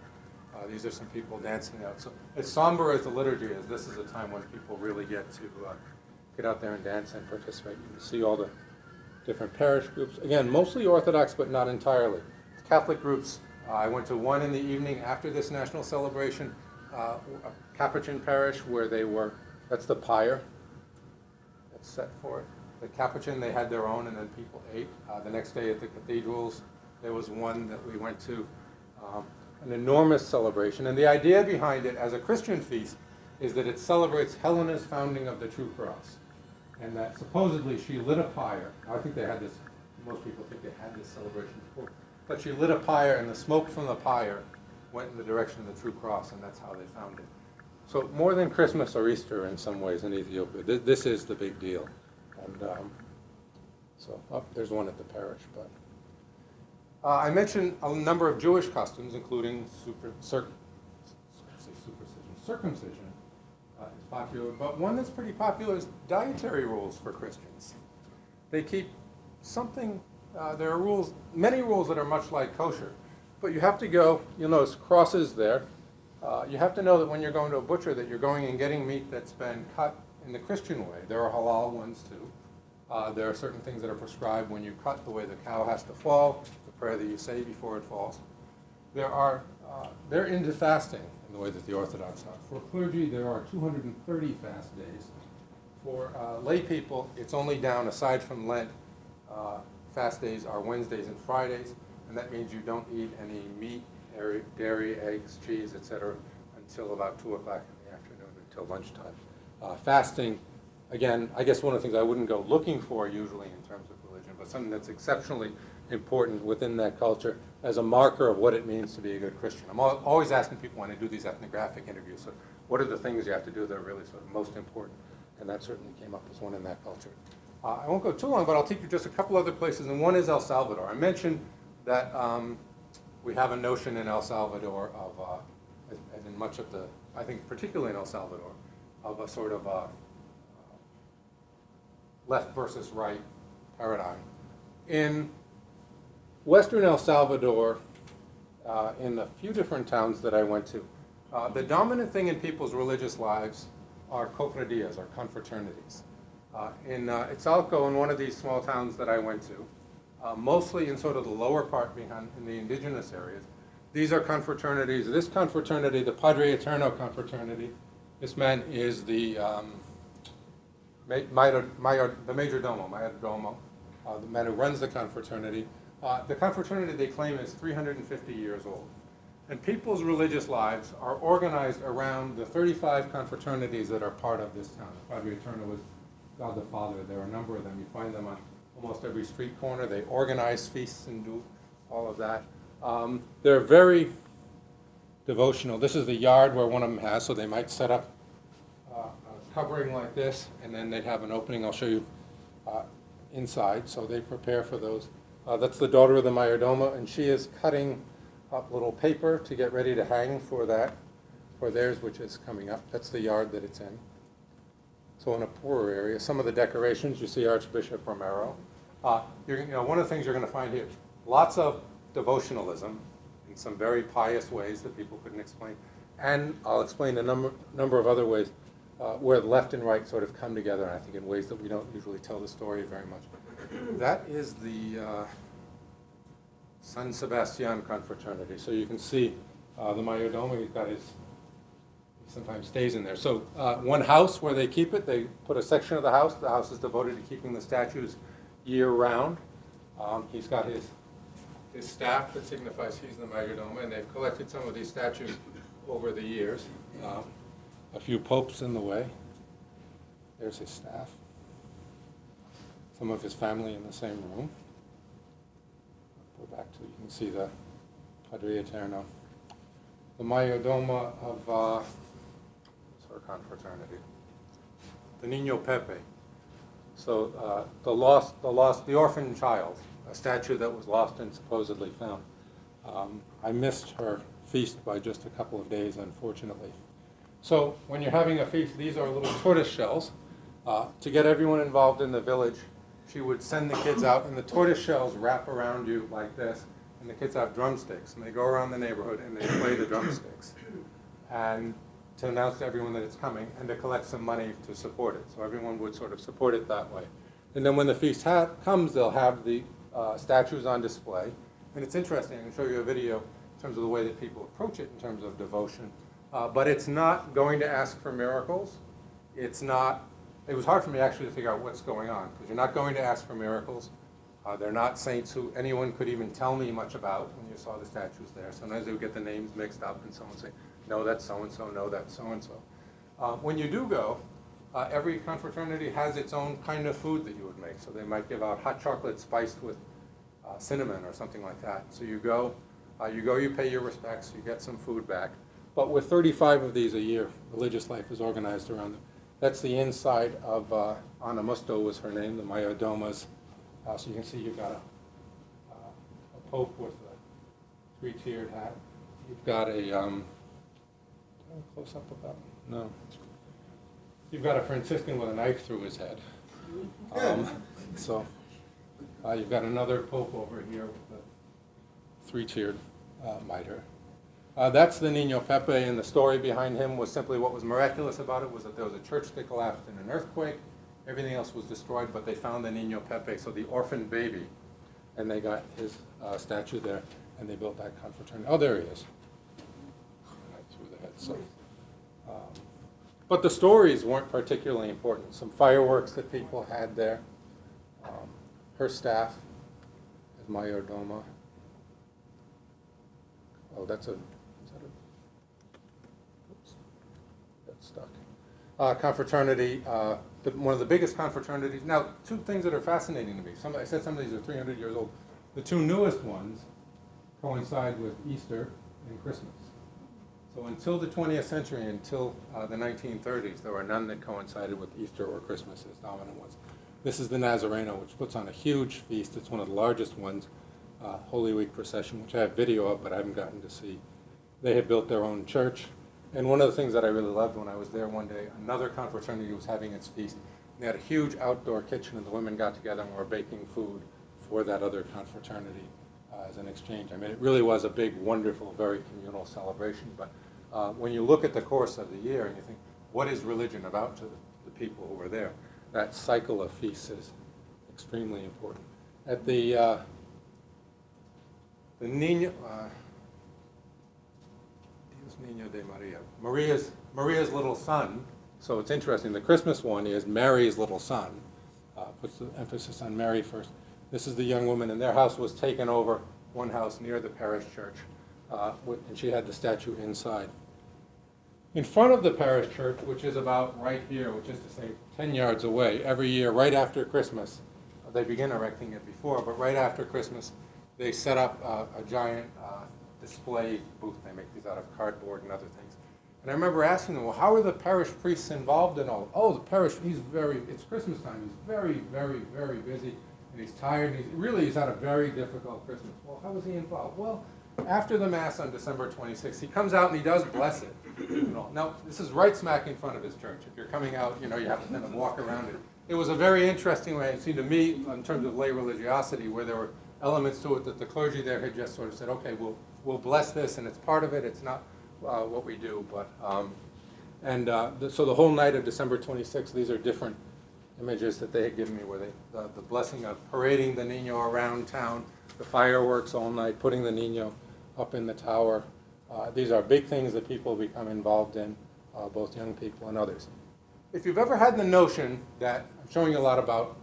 These are some people dancing out. So as somber as the liturgy is, this is a time when people really get to get out there and dance and participate. You can see all the different parish groups. Again, mostly Orthodox, but not entirely. Catholic groups I went to one in the evening after this national celebration, a Capuchin parish where they were, that's the pyre that's set for it. The Capuchin, they had their own and then people ate. The next day at the cathedrals, there was one that we went to, an enormous celebration. And the idea behind it as a Christian feast is that it celebrates Helena's founding of the true cross. And that supposedly she lit a pyre. I think they had this, most people think they had this celebration before. But she lit a pyre and the smoke from the pyre went in the direction of the true cross, and that's how they found it. So more than Christmas or Easter in some ways in Ethiopia, this is the big deal. And there's one at the parish. But I mentioned a number of Jewish customs, including circumcision is popular. But one that's pretty popular is dietary rules for Christians. They keep something, there are rules, many rules that are much like kosher. But you have to go, you'll notice crosses there. You have to know that when you're going to a butcher that you're going and getting meat that's been cut in the Christian way. There are halal ones too. There are certain things that are prescribed when you cut, the way the cow has to fall, the prayer that you say before it falls. They're into fasting in the way that the Orthodox are. For clergy, there are 230 fast days. For lay people, it's only down, aside from Lent, fast days are Wednesdays and Fridays, and that means you don't eat any meat, dairy, eggs, cheese, etc. until about 2 o'clock in the afternoon, until lunchtime. Fasting, again, I guess one of the things I wouldn't go looking for usually in terms of religion, but something that's exceptionally important within that culture as a marker of what it means to be a good Christian. I'm always asking people when I do these ethnographic interviews, so what are the things you have to do that are really sort of most important? And that certainly came up as one in that culture. I won't go too long, but I'll take you just a couple other places, and one is El Salvador. I mentioned that we have a notion in El Salvador of, as in much of the, I think particularly in El Salvador, of a sort of left versus right paradigm. In Western El Salvador, in a few different towns that I went to, the dominant thing in people's religious lives are cofradías, or confraternities. In Itzalco, in one of these small towns that I went to, mostly in sort of the lower part behind, in the indigenous areas, these are confraternities. This confraternity, the Padre Eterno confraternity, this man is the major domo, the man who runs the confraternity. The confraternity, they claim, is 350 years old. And people's religious lives are organized around the 35 confraternities that are part of this town. Padre Eterno was God the Father. There are a number of them. You find them on almost every street corner. They organize feasts and do all of that. They're very devotional. This is the yard where one of them has, so they might set up a covering like this, and then they'd have an opening. I'll show you inside, so they prepare for those. That's the daughter of the mayordomo, and she is cutting up little paper to get ready to hang for that, for theirs, which is coming up. That's the yard that it's in. So in a poorer area, some of the decorations, you see Archbishop Romero. One of the things you're going to find here, lots of devotionalism in some very pious ways that people couldn't explain. And I'll explain a number of other ways where the left and right sort of come together, and I think in ways that we don't usually tell the story very much. That is the San Sebastian confraternity. So you can see the mayordomo, he's got his, he sometimes stays in there. So one house where they keep it, they put a section of the house is devoted to keeping the statues year round. He's got his staff that signifies he's the mayordomo, and they've collected some of these statues over the years. A few popes in the way. There's his staff. Some of his family in the same room. Go back to, you can see the Padre Eterno. The mayordomo of our confraternity. The Niño Pepe. So the orphan child, a statue that was lost and supposedly found. I missed her feast by just a couple of days, unfortunately. So when you're having a feast, these are little tortoise shells. To get everyone involved in the village, she would send the kids out, and the tortoise shells wrap around you like this, and the kids have drumsticks, and they go around the neighborhood and they play the drumsticks, and to announce to everyone that it's coming, and to collect some money to support it. So everyone would sort of support it that way. And then when the feast comes, they'll have the statues on display. And it's interesting, I can show you a video. terms of the way that people approach it in terms of devotion. But it's not going to ask for miracles. It's not, it was hard for me actually to figure out what's going on, because you're not going to ask for miracles. They're not saints who anyone could even tell me much about when you saw the statues there. Sometimes they would get the names mixed up and someone would say, no, that's so-and-so, no, that's so-and-so. When you do go, every confraternity has its own kind of food that you would make. So they might give out hot chocolate spiced with cinnamon or something like that. So you go, you pay your respects, you get some food back. But with 35 of these a year, religious life is organized around them. That's the inside of, Ana Musto was her name, the Mayordomas. So you can see you've got a pope with a three-tiered hat. You've got a, close up of that? No. You've got a Franciscan with a knife through his head. You've got another pope over here with a three-tiered mitre. That's the Nino Pepe, and the story behind him was simply what was miraculous about it was that there was a church that collapsed in an earthquake. Everything else was destroyed, but they found the Nino Pepe, so the orphan baby, and they got his statue there, and they built that confraternity. Oh, there he is. Right through the head. So, but the stories weren't particularly important. Some fireworks that people had there. Her staff is Mayordoma. Oh, that's a, is that a, oops, that's stuck. Confraternity, one of the biggest confraternities. Now, two things that are fascinating to me. I said some of these are 300 years old. The two newest ones coincide with Easter and Christmas. So until the 20th century, until the 1930s, there were none that coincided with Easter or Christmas as dominant ones. This is the Nazareno, which puts on a huge feast. It's one of the largest ones, Holy Week procession, which I have video of, but I haven't gotten to see. They had built their own church. And one of the things that I really loved when I was there one day, another confraternity was having its feast. They had a huge outdoor kitchen, and the women got together and were baking food for that other confraternity as an exchange. I mean, it really was a big, wonderful, very communal celebration. But when you look at the course of the year and you think, what is religion about to the people who were there? That cycle of feasts is extremely important. At the Niño, Dios Niño de Maria, Maria's little son. So it's interesting. The Christmas one is Mary's little son. Puts the emphasis on Mary first. This is the young woman, and their house was taken over, one house near the parish church, and she had the statue inside. In front of the parish church, which is about right here, which is to say 10 yards away, every year, right after Christmas, they begin erecting it before, but right after Christmas, they set up a giant display booth. They make these out of cardboard and other things. And I remember asking them, well, how are the parish priests involved in all? Oh, the parish, it's Christmas time. He's very, very, very busy, and he's tired, and he's had a very difficult Christmas. Well, how was he involved? Well, after the Mass on December 26th, he comes out and he does bless it. Now, this is right smack in front of his church. If you're coming out, you have to kind of walk around it. It was a very interesting way, it seemed to me, in terms of lay religiosity, where there were elements to it that the clergy there had just sort of said, okay, we'll bless this, and it's part of it. It's not what we do, but so the whole night of December 26th, these are different images that they had given me, where the blessing of parading the Nino around town, the fireworks all night, putting the Nino up in the tower. These are big things that people become involved in, both young people and others. If you've ever had the notion that, I'm showing you a lot about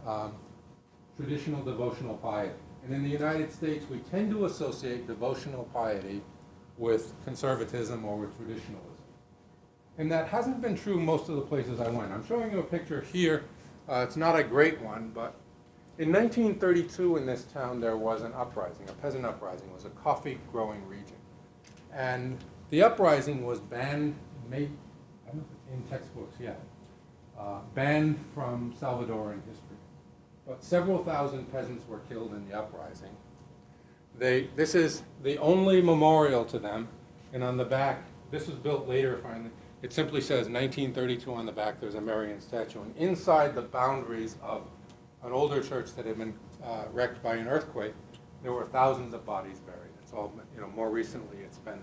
traditional devotional piety, and in the United States we tend to associate devotional piety with conservatism or with traditionalism. And that hasn't been true most of the places I went. I'm showing you a picture here. It's not a great one, but in 1932 in this town there was an uprising, a peasant uprising. It was a coffee growing region. And the uprising was banned, I don't know if it's in textbooks yet, banned from Salvadoran history. But several thousand peasants were killed in the uprising. This is the only memorial to them, and on the back, this was built later finally, it simply says 1932 on the back. There's a Marian statue, and inside the boundaries of an older church that had been wrecked by an earthquake, there were thousands of bodies buried. It's all, more recently it's been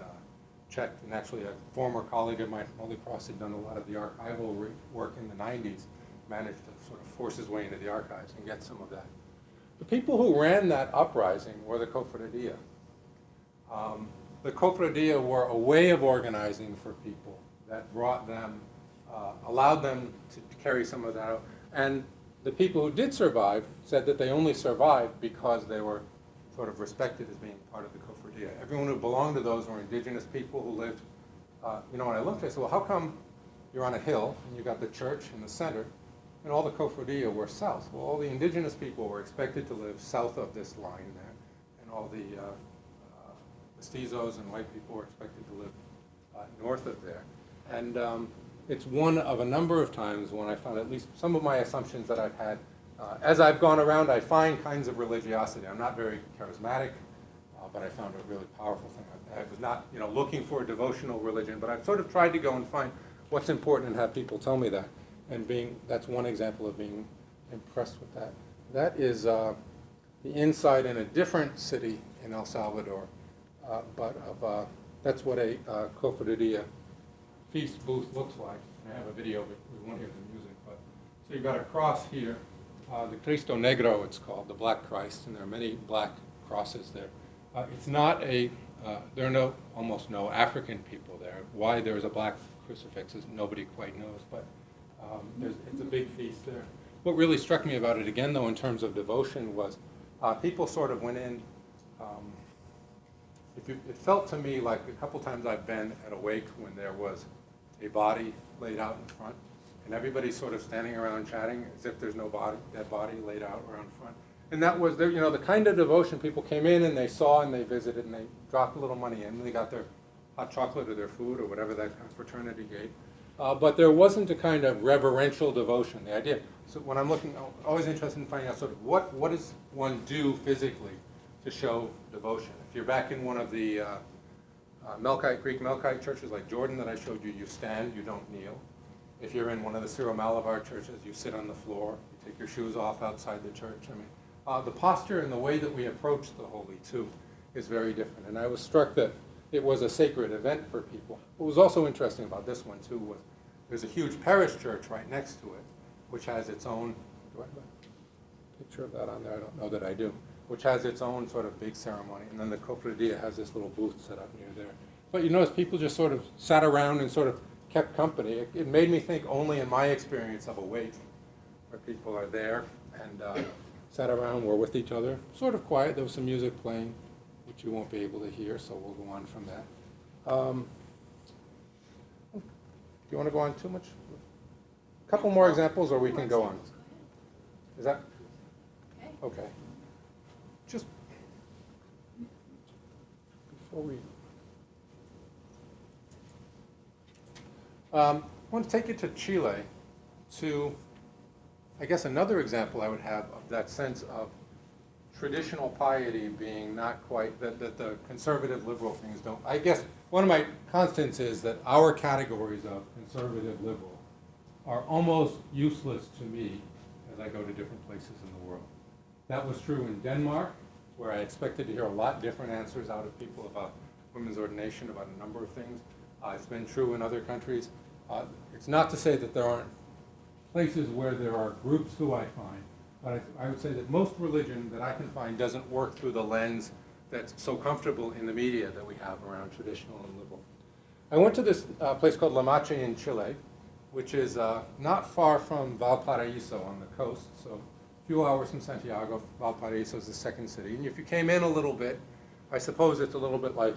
checked, and actually a former colleague of mine from Holy Cross had done a lot of the archival work in the 90s, managed to sort of force his way into the archives and get some of that. The people who ran that uprising were the Cofradia. the cofradia were a way of organizing for people that brought them, allowed them to carry some of that out. And the people who did survive said that they only survived because they were sort of respected as being part of the cofradia. Everyone who belonged to those were indigenous people who lived, you know, when I looked, I said, well, how come you're on a hill and you got the church in the center and all the cofradia were south? Well, all the indigenous people were expected to live south of this line there, and all the mestizos and white people were expected to live north of there. And it's one of a number of times when I found at least some of my assumptions that I've had. As I've gone around, I find kinds of religiosity. I'm not very charismatic, but I found it a really powerful thing. I was not, you know, looking for a devotional religion, but I've sort of tried to go and find what's important and have people tell me that. And that's one example of being impressed with that. That is the inside in a different city in El Salvador, that's what a cofradia feast booth looks like. I have a video, but we won't hear the music. But so you've got a cross here, the Cristo Negro, it's called, the Black Christ, and there are many black crosses there. It's not a, there are almost no African people there. Why there's a black crucifix is nobody quite knows, but it's a big feast there. What really struck me about it again, though, in terms of devotion was people sort of went in. It felt to me like a couple times I've been at a wake when there was a body laid out in front, and everybody's sort of standing around chatting as if there's no dead body laid out around front. And that was, you know, the kind of devotion people came in and they saw and they visited and they dropped a little money in and they got their hot chocolate or their food or whatever that fraternity gave. But there wasn't a kind of reverential devotion. The idea. So when I'm looking, I'm always interested in finding out sort of what does one do physically to show devotion. If you're back in one of the Greek Melkite churches like Jordan that I showed you, you stand, you don't kneel. If you're in one of the Syro-Malabar churches, you sit on the floor, you take your shoes off outside the church. I mean, the posture and the way that we approach the holy, too, is very different. And I was struck that it was a sacred event for people. What was also interesting about this one, too, was there's a huge parish church right next to it, which has its own, do I have a picture of that on there? I don't know that I do. Which has its own sort of big ceremony. And then the cofradia has this little booth set up near there. But you notice people just sort of sat around and sort of kept company. It made me think only in my experience of a wake, where people are there and sat around, were with each other, sort of quiet. There was some music playing, which you won't be able to hear, so we'll go on from that. Do you want to go on too much? A couple more examples, or we can go on. Is that? Okay. Just before we... I want to take you to Chile, to, I guess, another example I would have of that sense of traditional piety being not quite, that the conservative liberal things don't. I guess one of my constants is that our categories of conservative liberal are almost useless to me as I go to different places in the world. That was true in Denmark, where I expected to hear a lot different answers out of people about women's ordination, about a number of things. It's been true in other countries. It's not to say that there aren't places where there are groups who I find, but I would say that most religion that I can find doesn't work through the lens that's so comfortable in the media that we have around traditional and liberal. I went to this place called La Mache in Chile, which is not far from Valparaiso on the coast, so a few hours from Santiago. Valparaiso is the second city. And if you came in a little bit, I suppose it's a little bit like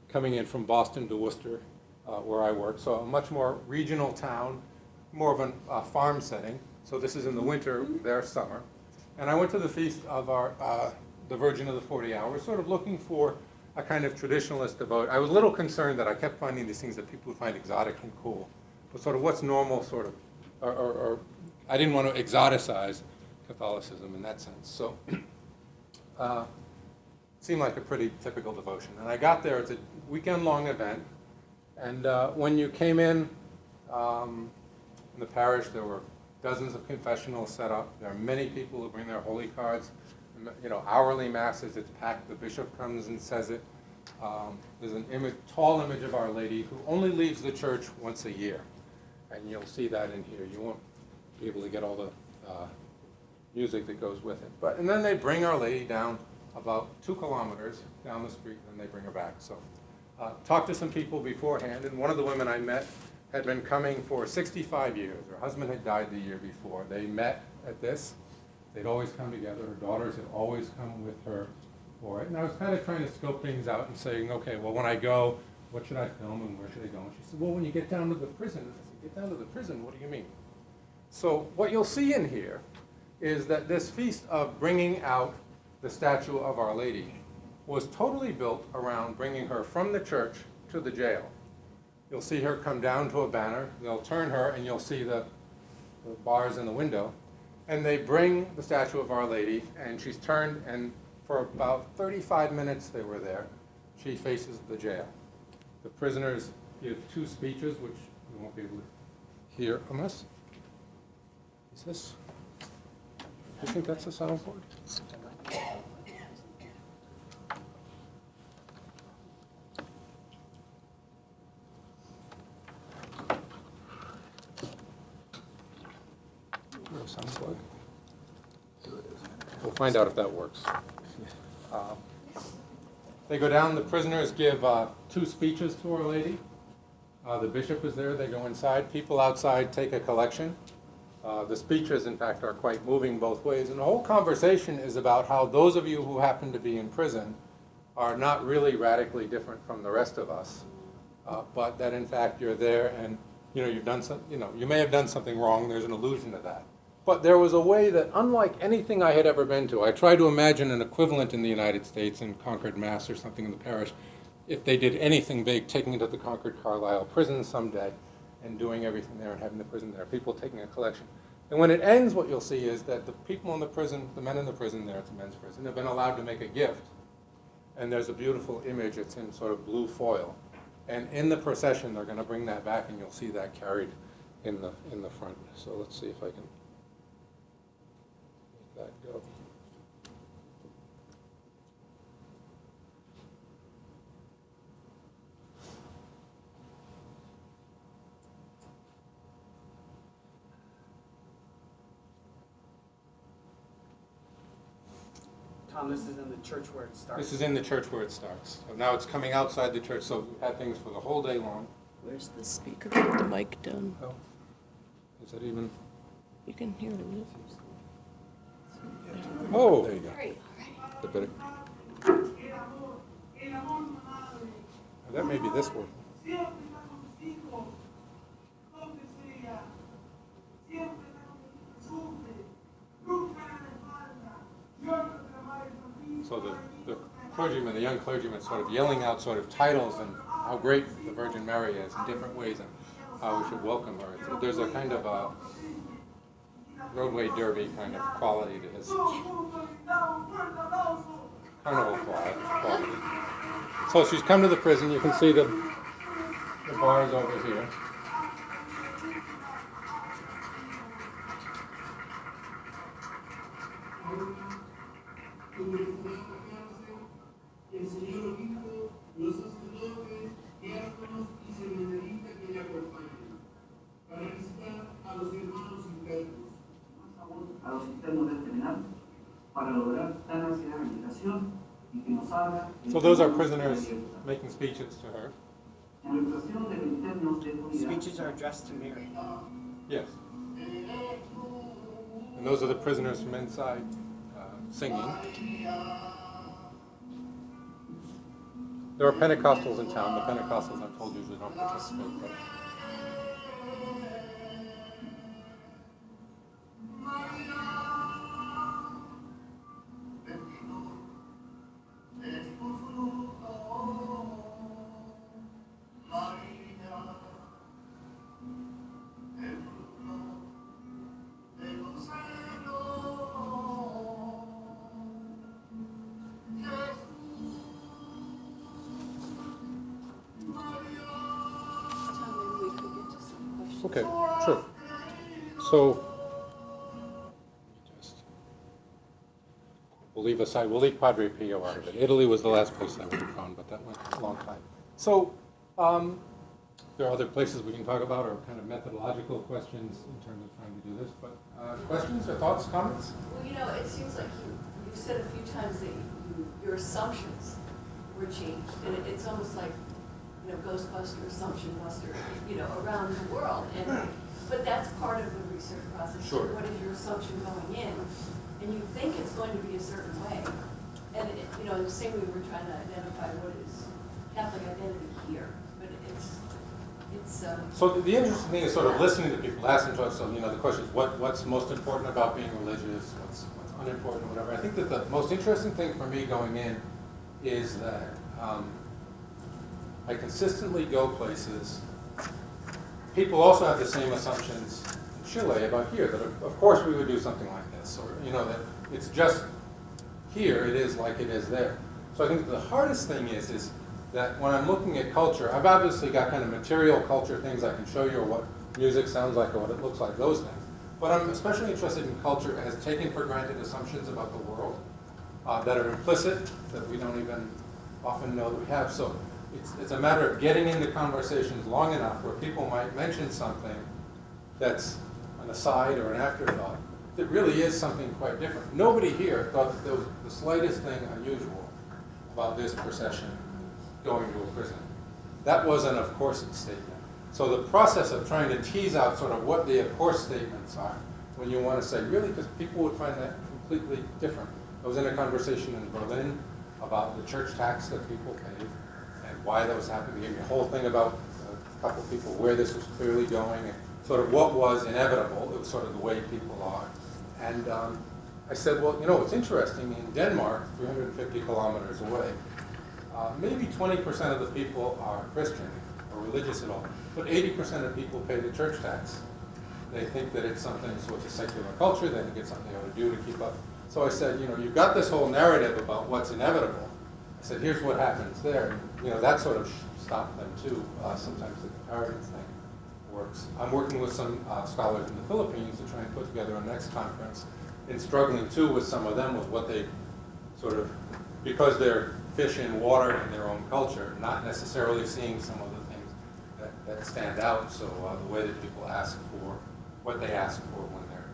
coming in from Boston to Worcester, where I work. So a much more regional town, more of a farm setting. So this is in the winter, their summer. And I went to the feast of the Virgin of the 40 Hours, sort of looking for a kind of traditionalist devote. I was a little concerned that I kept finding these things that people would find exotic and cool, but sort of what's normal, sort of, or I didn't want to exoticize Catholicism in that sense. So it seemed like a pretty typical devotion. And I got there, it's a weekend-long event, and when you came in the parish, there were dozens of confessionals set up. There are many people who bring their holy cards. You know, hourly masses, it's packed. The bishop comes and says it. There's an tall image of Our Lady who only leaves the church once a year. And you'll see that in here. You won't be able to get all the music that goes with it. And then they bring Our Lady down about 2 kilometers down the street, and they bring her back. So Talked to some people beforehand, and one of the women I met had been coming for 65 years. Her husband had died the year before. They met at this. They'd always come together. Her daughters had always come with her for it. And I was kind of trying to scope things out and saying, okay, well, when I go, what should I film and where should I go? And she said, well, when you get down to the prison. I said, get down to the prison? What do you mean? So what you'll see in here is that this feast of bringing out the statue of Our Lady was totally built around bringing her from the church to the jail. You'll see her come down to a banner. They'll turn her, and you'll see the bars in the window. And they bring the statue of Our Lady, and she's turned, and for about 35 minutes they were there. She faces the jail. The prisoners give 2 speeches, which you won't be able to hear unless. Is this? Do you think that's a soundboard? Soundboard? We'll find out if that works. They go down, the prisoners give 2 speeches to Our Lady. The bishop is there, they go inside. People outside take a collection. The speeches, in fact, are quite moving both ways. And the whole conversation is about how those of you who happen to be in prison are not really radically different from the rest of us, but that in fact you're there and you've done some, you may have done something wrong. There's an allusion to that. But there was a way that, unlike anything I had ever been to, I tried to imagine an equivalent in the United States, in Concord, Mass, or something in the parish, if they did anything big, taking it to the Concord Carlisle prison someday and doing everything there and having the prison there, people taking a collection. And when it ends, what you'll see is that the people in the prison, the men in the prison there, it's a men's prison, have been allowed to make a gift. And there's a beautiful image, it's in sort of blue foil. And in the procession, they're going to bring that back, and you'll see that carried in the front. So let's see if I can make that go. Tom, this is in the church where it starts. This is in the church where it starts. So now it's coming outside the church, so we've had things for the whole day long. Where's the speaker with the mic down? Oh, is that even? You can hear it. Oh, There you go. the bit that may be this one. So the clergyman, the young clergyman, sort of yelling out sort of titles and how great the Virgin Mary is in different ways and how we should welcome her. There's a kind of a roadway derby kind of quality to his carnival quality. So she's come to the prison. You can see the bars over here. El Señor obispo, los sacerdotes, diáconos y seminaristas que le acompañan, para visitar a los hermanos internos. A los internos de este penal, para lograr tan ansiada habilitación y que nos haga. So those are prisoners making speeches to her. En representación de los internos de unidad. Speeches are addressed to Mary. Yes. And those are the prisoners from inside singing. There are Pentecostals in town. The Pentecostals, I'm told, usually don't participate. But okay, sure. So we'll leave Padre Pio out of it. Italy was the last place I would have gone, but that went a long time. So there are other places we can talk about, or kind of methodological questions in terms of trying to do this. But questions or thoughts, comments? Well, it seems like you've said a few times that your assumptions were changed, and it's almost like you know, Ghostbuster, Assumption Buster, you know, around the world. But that's part of the research process. Sure. What is your assumption going in? And you think it's going to be a certain way. And, you know, the same way we're trying to identify what is Catholic identity here. But it's So the interesting thing is sort of listening to people, asking to us, so, you know, the question is what's most important about being religious, what's unimportant, whatever. I think that the most interesting thing for me going in is that I consistently go places. People also have the same assumptions in Chile about here, that of course we would do something like this, or, you know, that it's just here, it is like it is there. So I think the hardest thing is that when I'm looking at culture, I've obviously got kind of material culture things I can show you, or what music sounds like, or what it looks like, those things. But I'm especially interested in culture as taking for granted assumptions about the world that are implicit, that we don't even often know that we have. So it's a matter of getting into conversations long enough where people might mention something that's an aside or an afterthought that really is something quite different. Nobody here thought that there was the slightest thing unusual about this procession going to a prison. That was an of course statement. So the process of trying to tease out sort of what the of course statements are, when you want to say, really, because people would find that completely different. I was in a conversation in Berlin about the church tax that people paid and why that was happening. They gave me a whole thing about a couple of people where this was clearly going and sort of what was inevitable. It was sort of the way people are. And I said, well, you know, what's interesting, in Denmark, 350 kilometers away, maybe 20% of the people are Christian or religious at all, but 80% of people pay the church tax. They think that it's something, so it's a secular culture, they think it's something they ought to do to keep up. So I said, you know, you've got this whole narrative about what's inevitable. I said, here's what happens there. And, you know, that sort of stopped them too. Sometimes the comparative thing works. I'm working with some scholars in the Philippines to try and put together a next conference, and struggling too with some of them with what they sort of, because they're fish in water in their own culture, not necessarily seeing some of the things that stand out. So the way that people ask for what they ask for when they're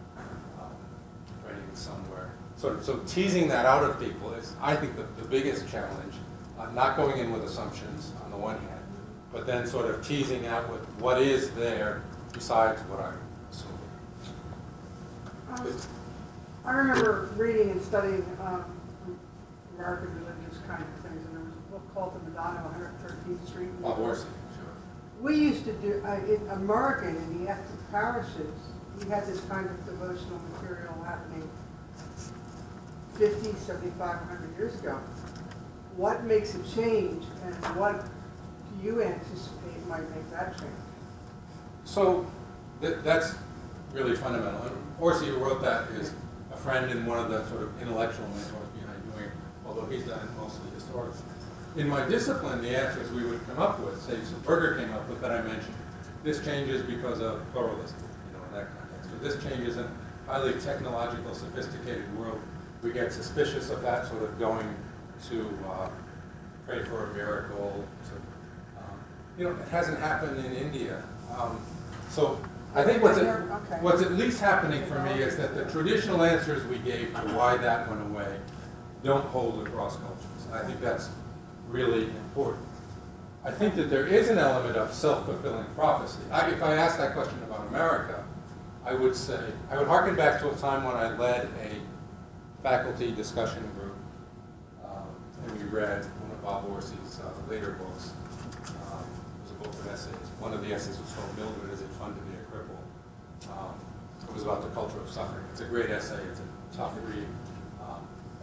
praying somewhere. So teasing that out of people is, I think, the biggest challenge. Not going in with assumptions on the one hand, but then sort of teasing out with what is there besides what I'm assuming. I remember reading and studying American religious kind of things, and there was a book called The Madonna, 113th Street. Bob Orsi, sure. We used to do, in American, in the ethnic parishes, we had this kind of devotional material happening 50, 75, 100 years ago. What makes it change, and what do you anticipate might make that change? So that's really fundamental. And Orsi, who wrote that, is a friend and one of the sort of intellectual mentors behind doing it, although he's done it mostly historically. In my discipline, the answers we would come up with, say, so Berger came up with that I mentioned, this changes because of pluralism, you know, in that context. Or this changes in a highly technological, sophisticated world. We get suspicious of that sort of going to pray for a miracle. You know, it hasn't happened in India. So I think what's at least happening for me is that the traditional answers we gave to why that went away don't hold across cultures. And I think that's really important. I think that there is an element of self-fulfilling prophecy. If I asked that question about America, I would say, I would harken back to a time when I led a faculty discussion group, and we read one of Bob Orsi's later books. It was a book of essays. One of the essays was called "Mildred, Is It Fun to Be a Cripple?" It was about the culture of suffering. It's a great essay. It's a tough read.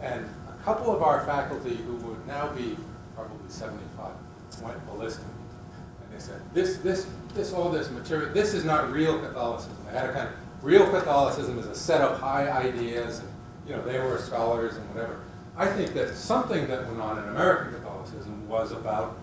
And a couple of our faculty, who would now be probably 75, went ballistic. And they said, all this material, this is not real Catholicism. They had a kind of, real Catholicism is a set of high ideas, and, you know, they were scholars and whatever. I think that something that went on in American Catholicism was about,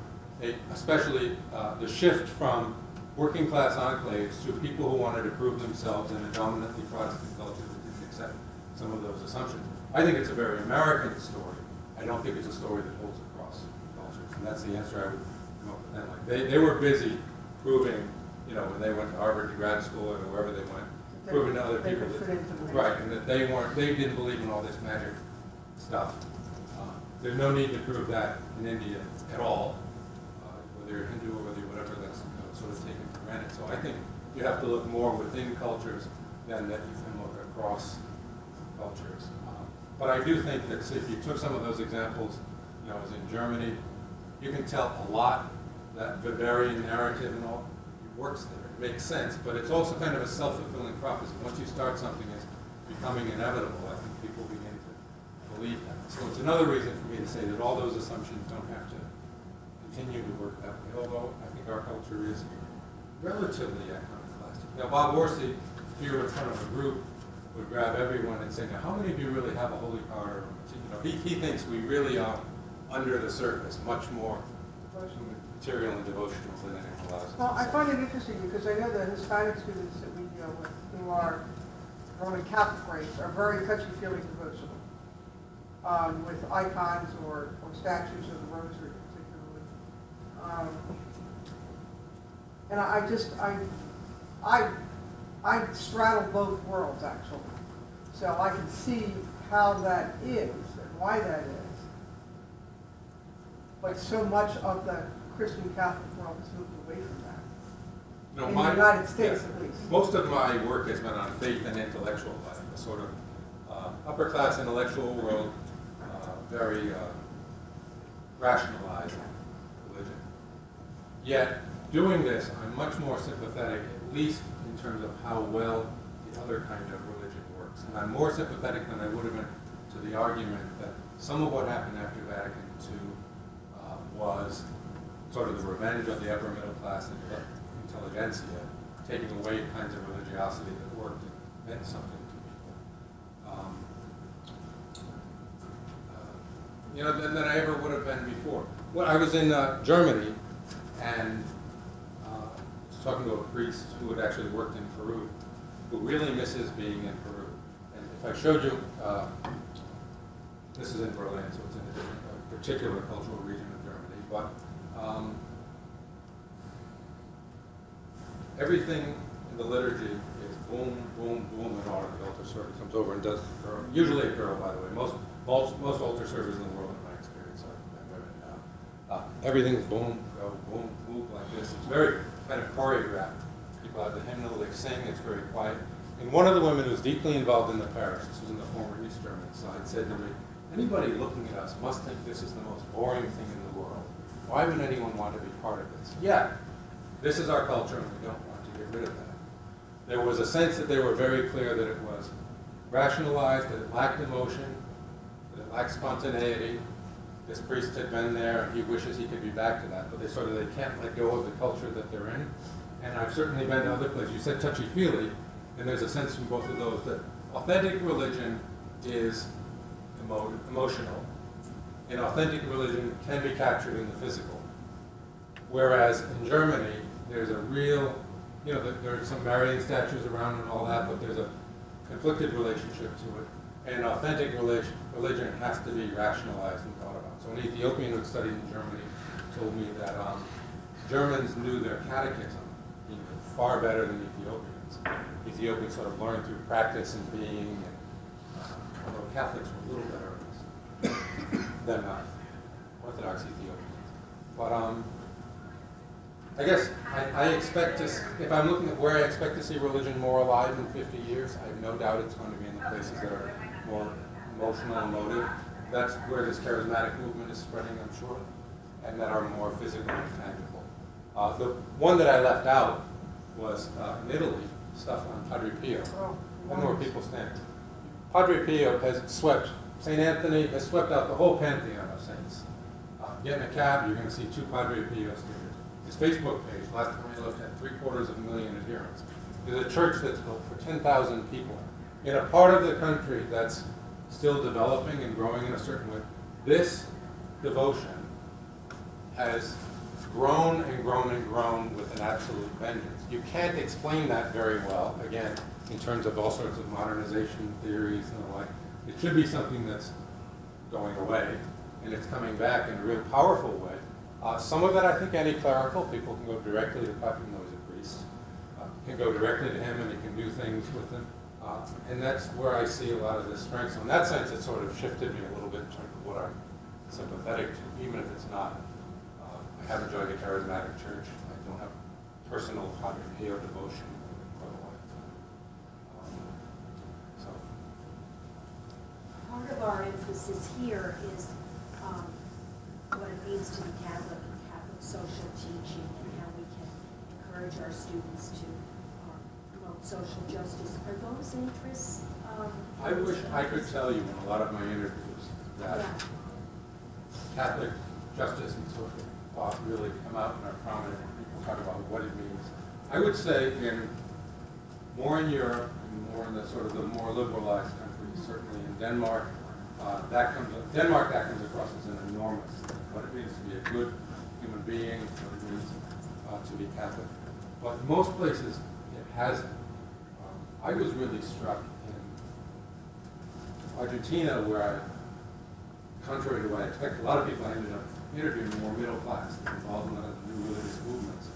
especially the shift from working class enclaves to people who wanted to prove themselves in a dominantly Protestant culture that didn't accept some of those assumptions. I think it's a very American story. I don't think it's a story that holds across cultures. And that's the answer I would come up with then. Like they were busy proving, you know, when they went to Harvard to grad school or wherever they went, proving to other people that, right, and that they didn't believe in all this magic stuff. There's no need to prove that in India at all. whether you're Hindu or whether you're whatever, that's sort of taken for granted. So I think you have to look more within cultures than that you can look across cultures. But I do think that if you took some of those examples, as in Germany, you can tell a lot that Weberian narrative and all, it works there. It makes sense, but it's also kind of a self-fulfilling prophecy. Once you start something, it's becoming inevitable. I think people begin to believe that. So it's another reason for me to say that all those assumptions don't have to continue to work that way, although I think our culture is relatively iconoclastic. Bob Orsi, if you were in front of a group, would grab everyone and say, now, how many of you really have a holy car? He thinks we really are under the surface, much more material and devotional than anything else. Well, I find it interesting because I know the Hispanic students that we deal with who are Roman Catholic race are very touchy-feely devotional with icons or statues of the Rosary particularly. And I straddle both worlds actually. So I can see how that is and why that is. But so much of the Christian Catholic world has moved away from that. In the United States, at least. Most of my work has been on faith and intellectual life, a sort of upper-class intellectual world, very rationalized religion. Yet, doing this, I'm much more sympathetic, at least in terms of how well the other kind of religion works. And I'm more sympathetic than I would have been to the argument that some of what happened after Vatican II was sort of the revenge of the upper middle class intelligentsia, taking away kinds of religiosity that worked and meant something to people. Than I ever would have been before. Well, I was in Germany and was talking to a priest who had actually worked in Peru, who really misses being in Peru. And if I showed you, this is in Berlin, so it's in a different, particular cultural region of Germany, but everything in the liturgy is boom, boom, boom in order. The altar server comes over and does, usually a girl, by the way. Most altar servers in the world, in my experience, are women now. Everything's boom, go, boom, move like this. It's very kind of choreographed. People have the hymnal, they sing, it's very quiet. And one of the women who's deeply involved in the parish, this was in the former East German side, said to me, anybody looking at us must think this is the most boring thing in the world. Why would anyone want to be part of this? Yeah, this is our culture and we don't want to get rid of that. There was a sense that they were very clear that it was rationalized, that it lacked emotion, that it lacked spontaneity. This priest had been there and he wishes he could be back to that, but they can't let go of the culture that they're in. And I've certainly been to other places. You said touchy-feely, and there's a sense from both of those that authentic religion is emotional, and authentic religion can be captured in the physical. Whereas in Germany, there's a real, there are some Marian statues around and all that, but there's a conflicted relationship to it. And authentic religion has to be rationalized and thought about. So an Ethiopian who studied in Germany told me that Germans knew their catechism even far better than Ethiopians. Ethiopians sort of learned through practice and being, and although Catholics were a little better at this than Orthodox Ethiopians. But I guess I expect to, if I'm looking at where I expect to see religion more alive in 50 years, I have no doubt it's going to be in the places that are more emotional and emotive. That's where this charismatic movement is spreading, I'm sure, and that are more physical and tangible. The one that I left out was in Italy, stuff on Padre Pio. I don't know where people stand. Padre Pio has swept, St. Anthony has swept out the whole pantheon of saints. Get in a cab, you're going to see 2 Padre Pio figures. His Facebook page, last time I looked, had 750,000 adherents. There's a church that's built for 10,000 people. In a part of the country that's still developing and growing in a certain way, this devotion has grown and grown and grown with an absolute vengeance. You can't explain that very well, again, in terms of all sorts of modernization theories and the like. It should be something that's going away, and it's coming back in a real powerful way. Some of it, I think, anti-clerical. People can go directly to Papa, even though he's a priest, can go directly to him and he can do things with him. And that's where I see a lot of this strength. So in that sense, it sort of shifted me a little bit in terms of what I'm sympathetic to, even if it's not. I haven't joined a charismatic church. I don't have personal hierarchy or devotion for the wife. So, Part of our emphasis here is what it means to be Catholic and Catholic social teaching and how we can encourage our students to promote social justice. Are those interests? I wish I could tell you in a lot of my interviews that Yeah. Catholic justice and social thought really come out and are prominent when people talk about what it means. I would say more in Europe and more in the sort of the more liberalized countries, certainly in Denmark, that comes across as an enormous thing, what it means to be a good human being, what it means to be Catholic. But most places it hasn't. I was really struck in Argentina, where contrary to what I expected, a lot of people I ended up interviewing more middle class, involved in the new religious movements.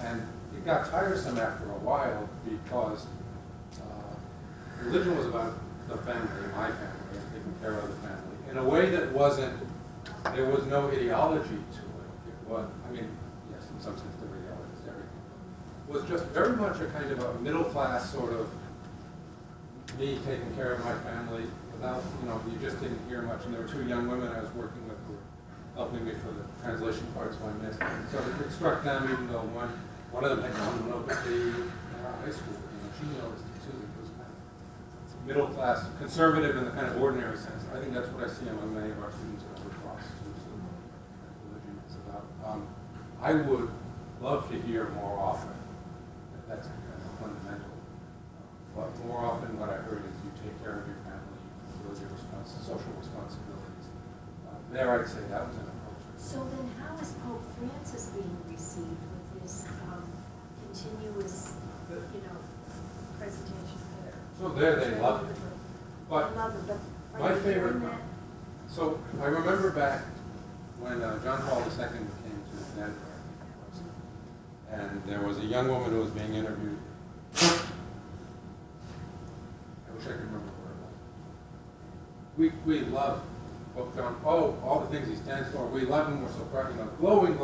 And it got tiresome after a while because religion was about the family, my family, and taking care of the family, in a way that there was no ideology to it. It was, I mean, yes, in some sense there were ideologies, everything. It was just very much a kind of a middle class sort of me taking care of my family without, you just didn't hear much. And there were two young women I was working with who were helping me for the translation part, so I missed. So it struck them, even though one of them had gone to high school. She noticed it too. It was kind of middle class, conservative in the kind of ordinary sense. I think that's what I see among many of our students who come across too. So religion is about. I would love to hear more often. That's kind of fundamental. But more often, what I heard is you take care of your family, you fulfill your social responsibilities. There, I'd say that was an approach. So then how is Pope Francis being received with this continuous, presentation there? So there, they love it. But I love it, but my are you favorite hearing that? So I remember back when John Paul II came to Denver, and there was a young woman who was being interviewed. I wish I could remember where it was. We love Pope John. All the things he stands for. We love him. We're so proud. Glowing.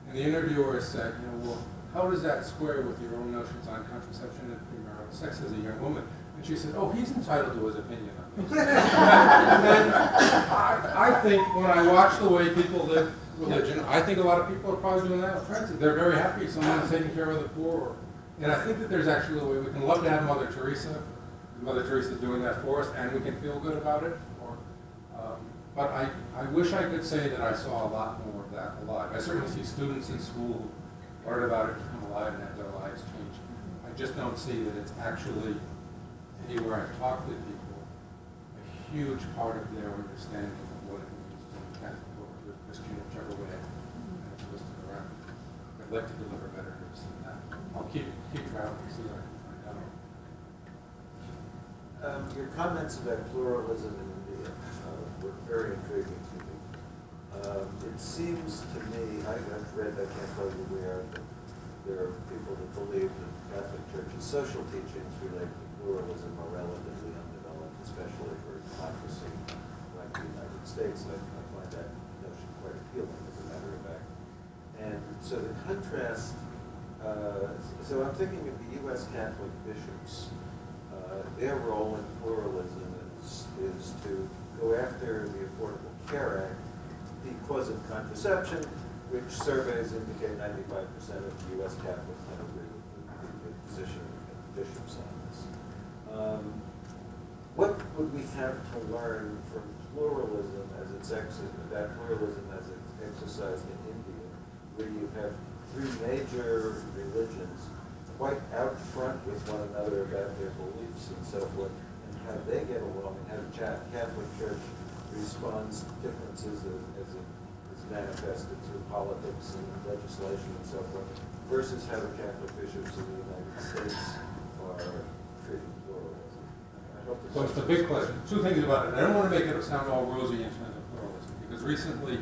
And the interviewer said, well, how does that square with your own notions on contraception and premarital sex as a young woman? And she said, he's entitled to his opinion on this. And then I think when I watch the way people live religion, I think a lot of people are probably doing that with Francis. They're very happy someone's taking care of the poor. And I think that there's actually a way we can love to have Mother Teresa. Mother Teresa's doing that for us, and we can feel good about it. But I wish I could say that I saw a lot more of that alive. I certainly see students in school who learn about it, come alive, and have their lives change. I just don't see that it's actually, anywhere I've talked to people, a huge part of their understanding of what it means to be Catholic or to be Christian, whichever way I twist it around. I'd like to deliver better news than that. I'll keep traveling, see what I can find out. Your comments about pluralism in India were very intriguing to me. It seems to me, I've read, I can't tell you where, but there are people that believe that Catholic Church's social teachings related to pluralism are relatively undeveloped, especially for a democracy like the United States. I find that notion quite appealing, as a matter of fact. And so the contrast, so I'm thinking of the U.S. Catholic bishops. Their role in pluralism is to go after the Affordable Care Act because of contraception, which surveys indicate 95% of U.S. Catholics don't agree with the position of bishops on this. What would we have to learn from pluralism as it's exercised in India, where you have three major religions quite out front with one another about their beliefs and so forth, and how they get along, and how the Catholic Church responds to differences as it is manifested through politics and legislation and so forth, versus how the Catholic bishops of the United States are treating pluralism. So it's a big question. Two things about it. I don't want to make it sound all rosy in terms of pluralism, because recently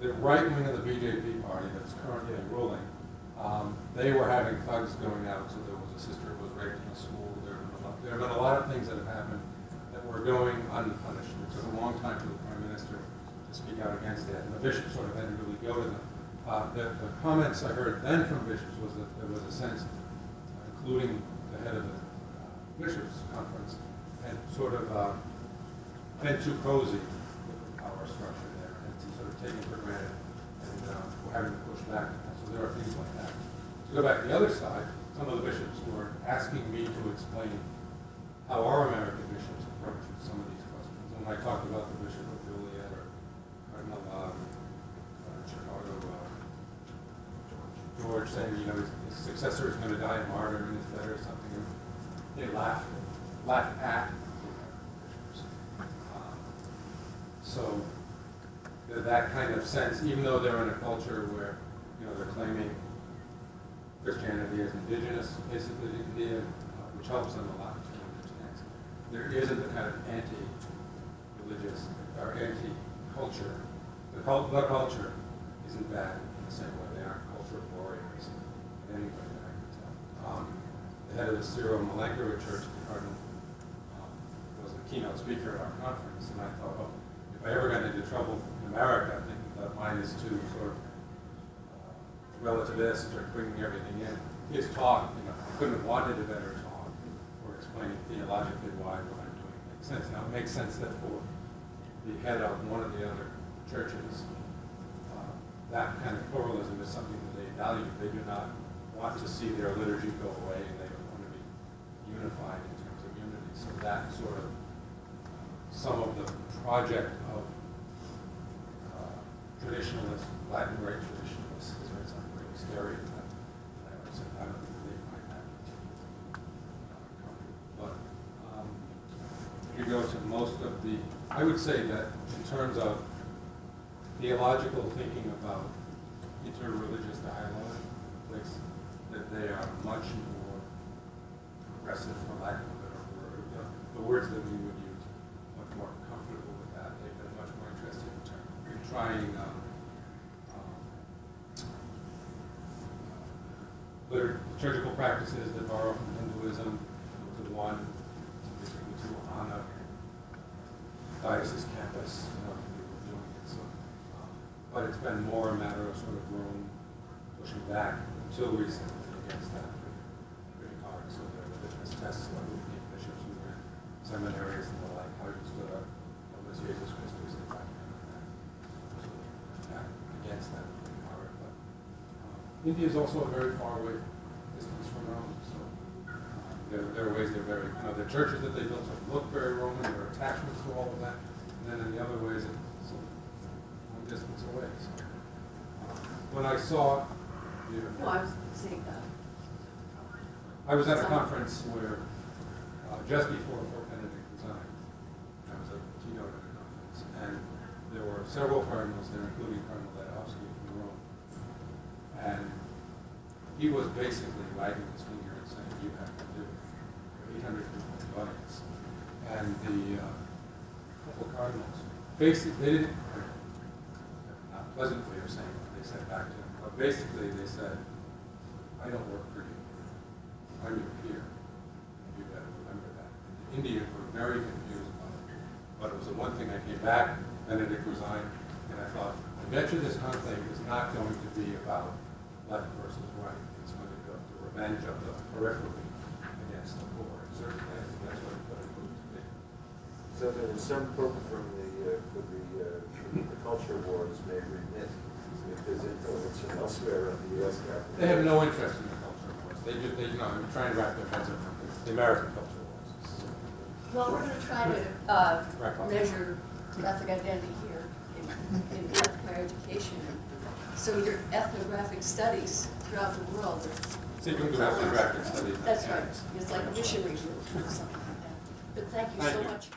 the right wing of the BJP party that's currently ruling, they were having thugs going out. So there was a sister who was raped in a school. There have been a lot of things that have happened that were going unpunished. It took a long time for the Prime Minister to speak out against that, and the bishops sort of had to really go to them. The comments I heard then from bishops was that there was a sense, including the head of the bishops' conference, had sort of been too cozy with the power structure there, and sort of taken for granted, and were having to push back. So there are things like that. To go back to the other side, some of the bishops were asking me to explain how our American bishops approach some of these questions. When I talked about the Bishop of Joliet or Cardinal Chicago, George saying, you know, his successor is going to die a martyr in his letter or something, and they laughed at bishops. So that kind of sense, even though they're in a culture where, you know, they're claiming Christianity as indigenous, basically to India, which helps them a lot to understand. There isn't the kind of anti-religious or anti-culture. The culture isn't bad in the same way. They aren't culture warriors in any way that I can tell. The head of the Syro-Malankara Church, the Cardinal, was the keynote speaker at our conference, and I thought, well, if I ever got into trouble in America, I think that mine is too sort of relativist or bringing everything in. His talk, you know, I couldn't have wanted a better talk for explaining theologically why what I'm doing makes sense. Now, it makes sense that for the head of one of the other churches, that kind of pluralism is something that they value. They do not want to see their liturgy go away, and they want to be unified in terms of unity. So that sort of, some of the project of traditionalists, Latin Rite traditionalists, is very something really scary. I don't think they find that comfortable. But if you go to most of the, I would say that in terms of theological thinking about interreligious dialogue, that they are much more progressive, for lack of a better word. The words that we would use, much more comfortable with that. They've been much more interested in trying liturgical practices that borrow from Hinduism to one, to on a diocese campus, you know, people doing it. So, but it's been more a matter of sort of Rome pushing back until recently against that pretty hard. So there were litmus tests of bishops who were in seminaries and the like, how you stood up, what was Jesus Christus, and that kind of that. So they pushed back against that pretty hard. But India is also a very far away distance from Rome. So there are ways they're very, you know, the churches that they built sort of look very Roman, there are attachments to all of that. And then in the other ways, it's a long distance away. So when I saw, No, I was saying that. I was at a conference where just before Pope Benedict resigned, I was a keynote at a conference, and there were several cardinals there, including Cardinal from Rome. And he was basically wagging his finger and saying, you have to do it. There were 800 people in the audience. And the couple cardinals, basically, they didn't, not a pleasant way of saying what they said back to him, but basically they said, I don't work for you. I'm your peer. You better remember that. And the Indians were very confused about it. But it was the one thing I came back, Benedict resigned, and I thought, I bet you this conclave is not going to be about left versus right. It's going to go to revenge of the periphery against the poor. Certainly, I think that's what it proved to be. So there's some hope from the culture wars may remit with his influence from elsewhere in the U.S. capital. They have no interest in the culture wars. They you know, I'm trying to wrap their heads around the American culture wars. Well, we're going to try to measure Catholic identity here in Catholic higher education. So your ethnographic studies throughout the world are... So you can do ethnographic studies. That's right. It's like a mission review or something like that. But thank you so much.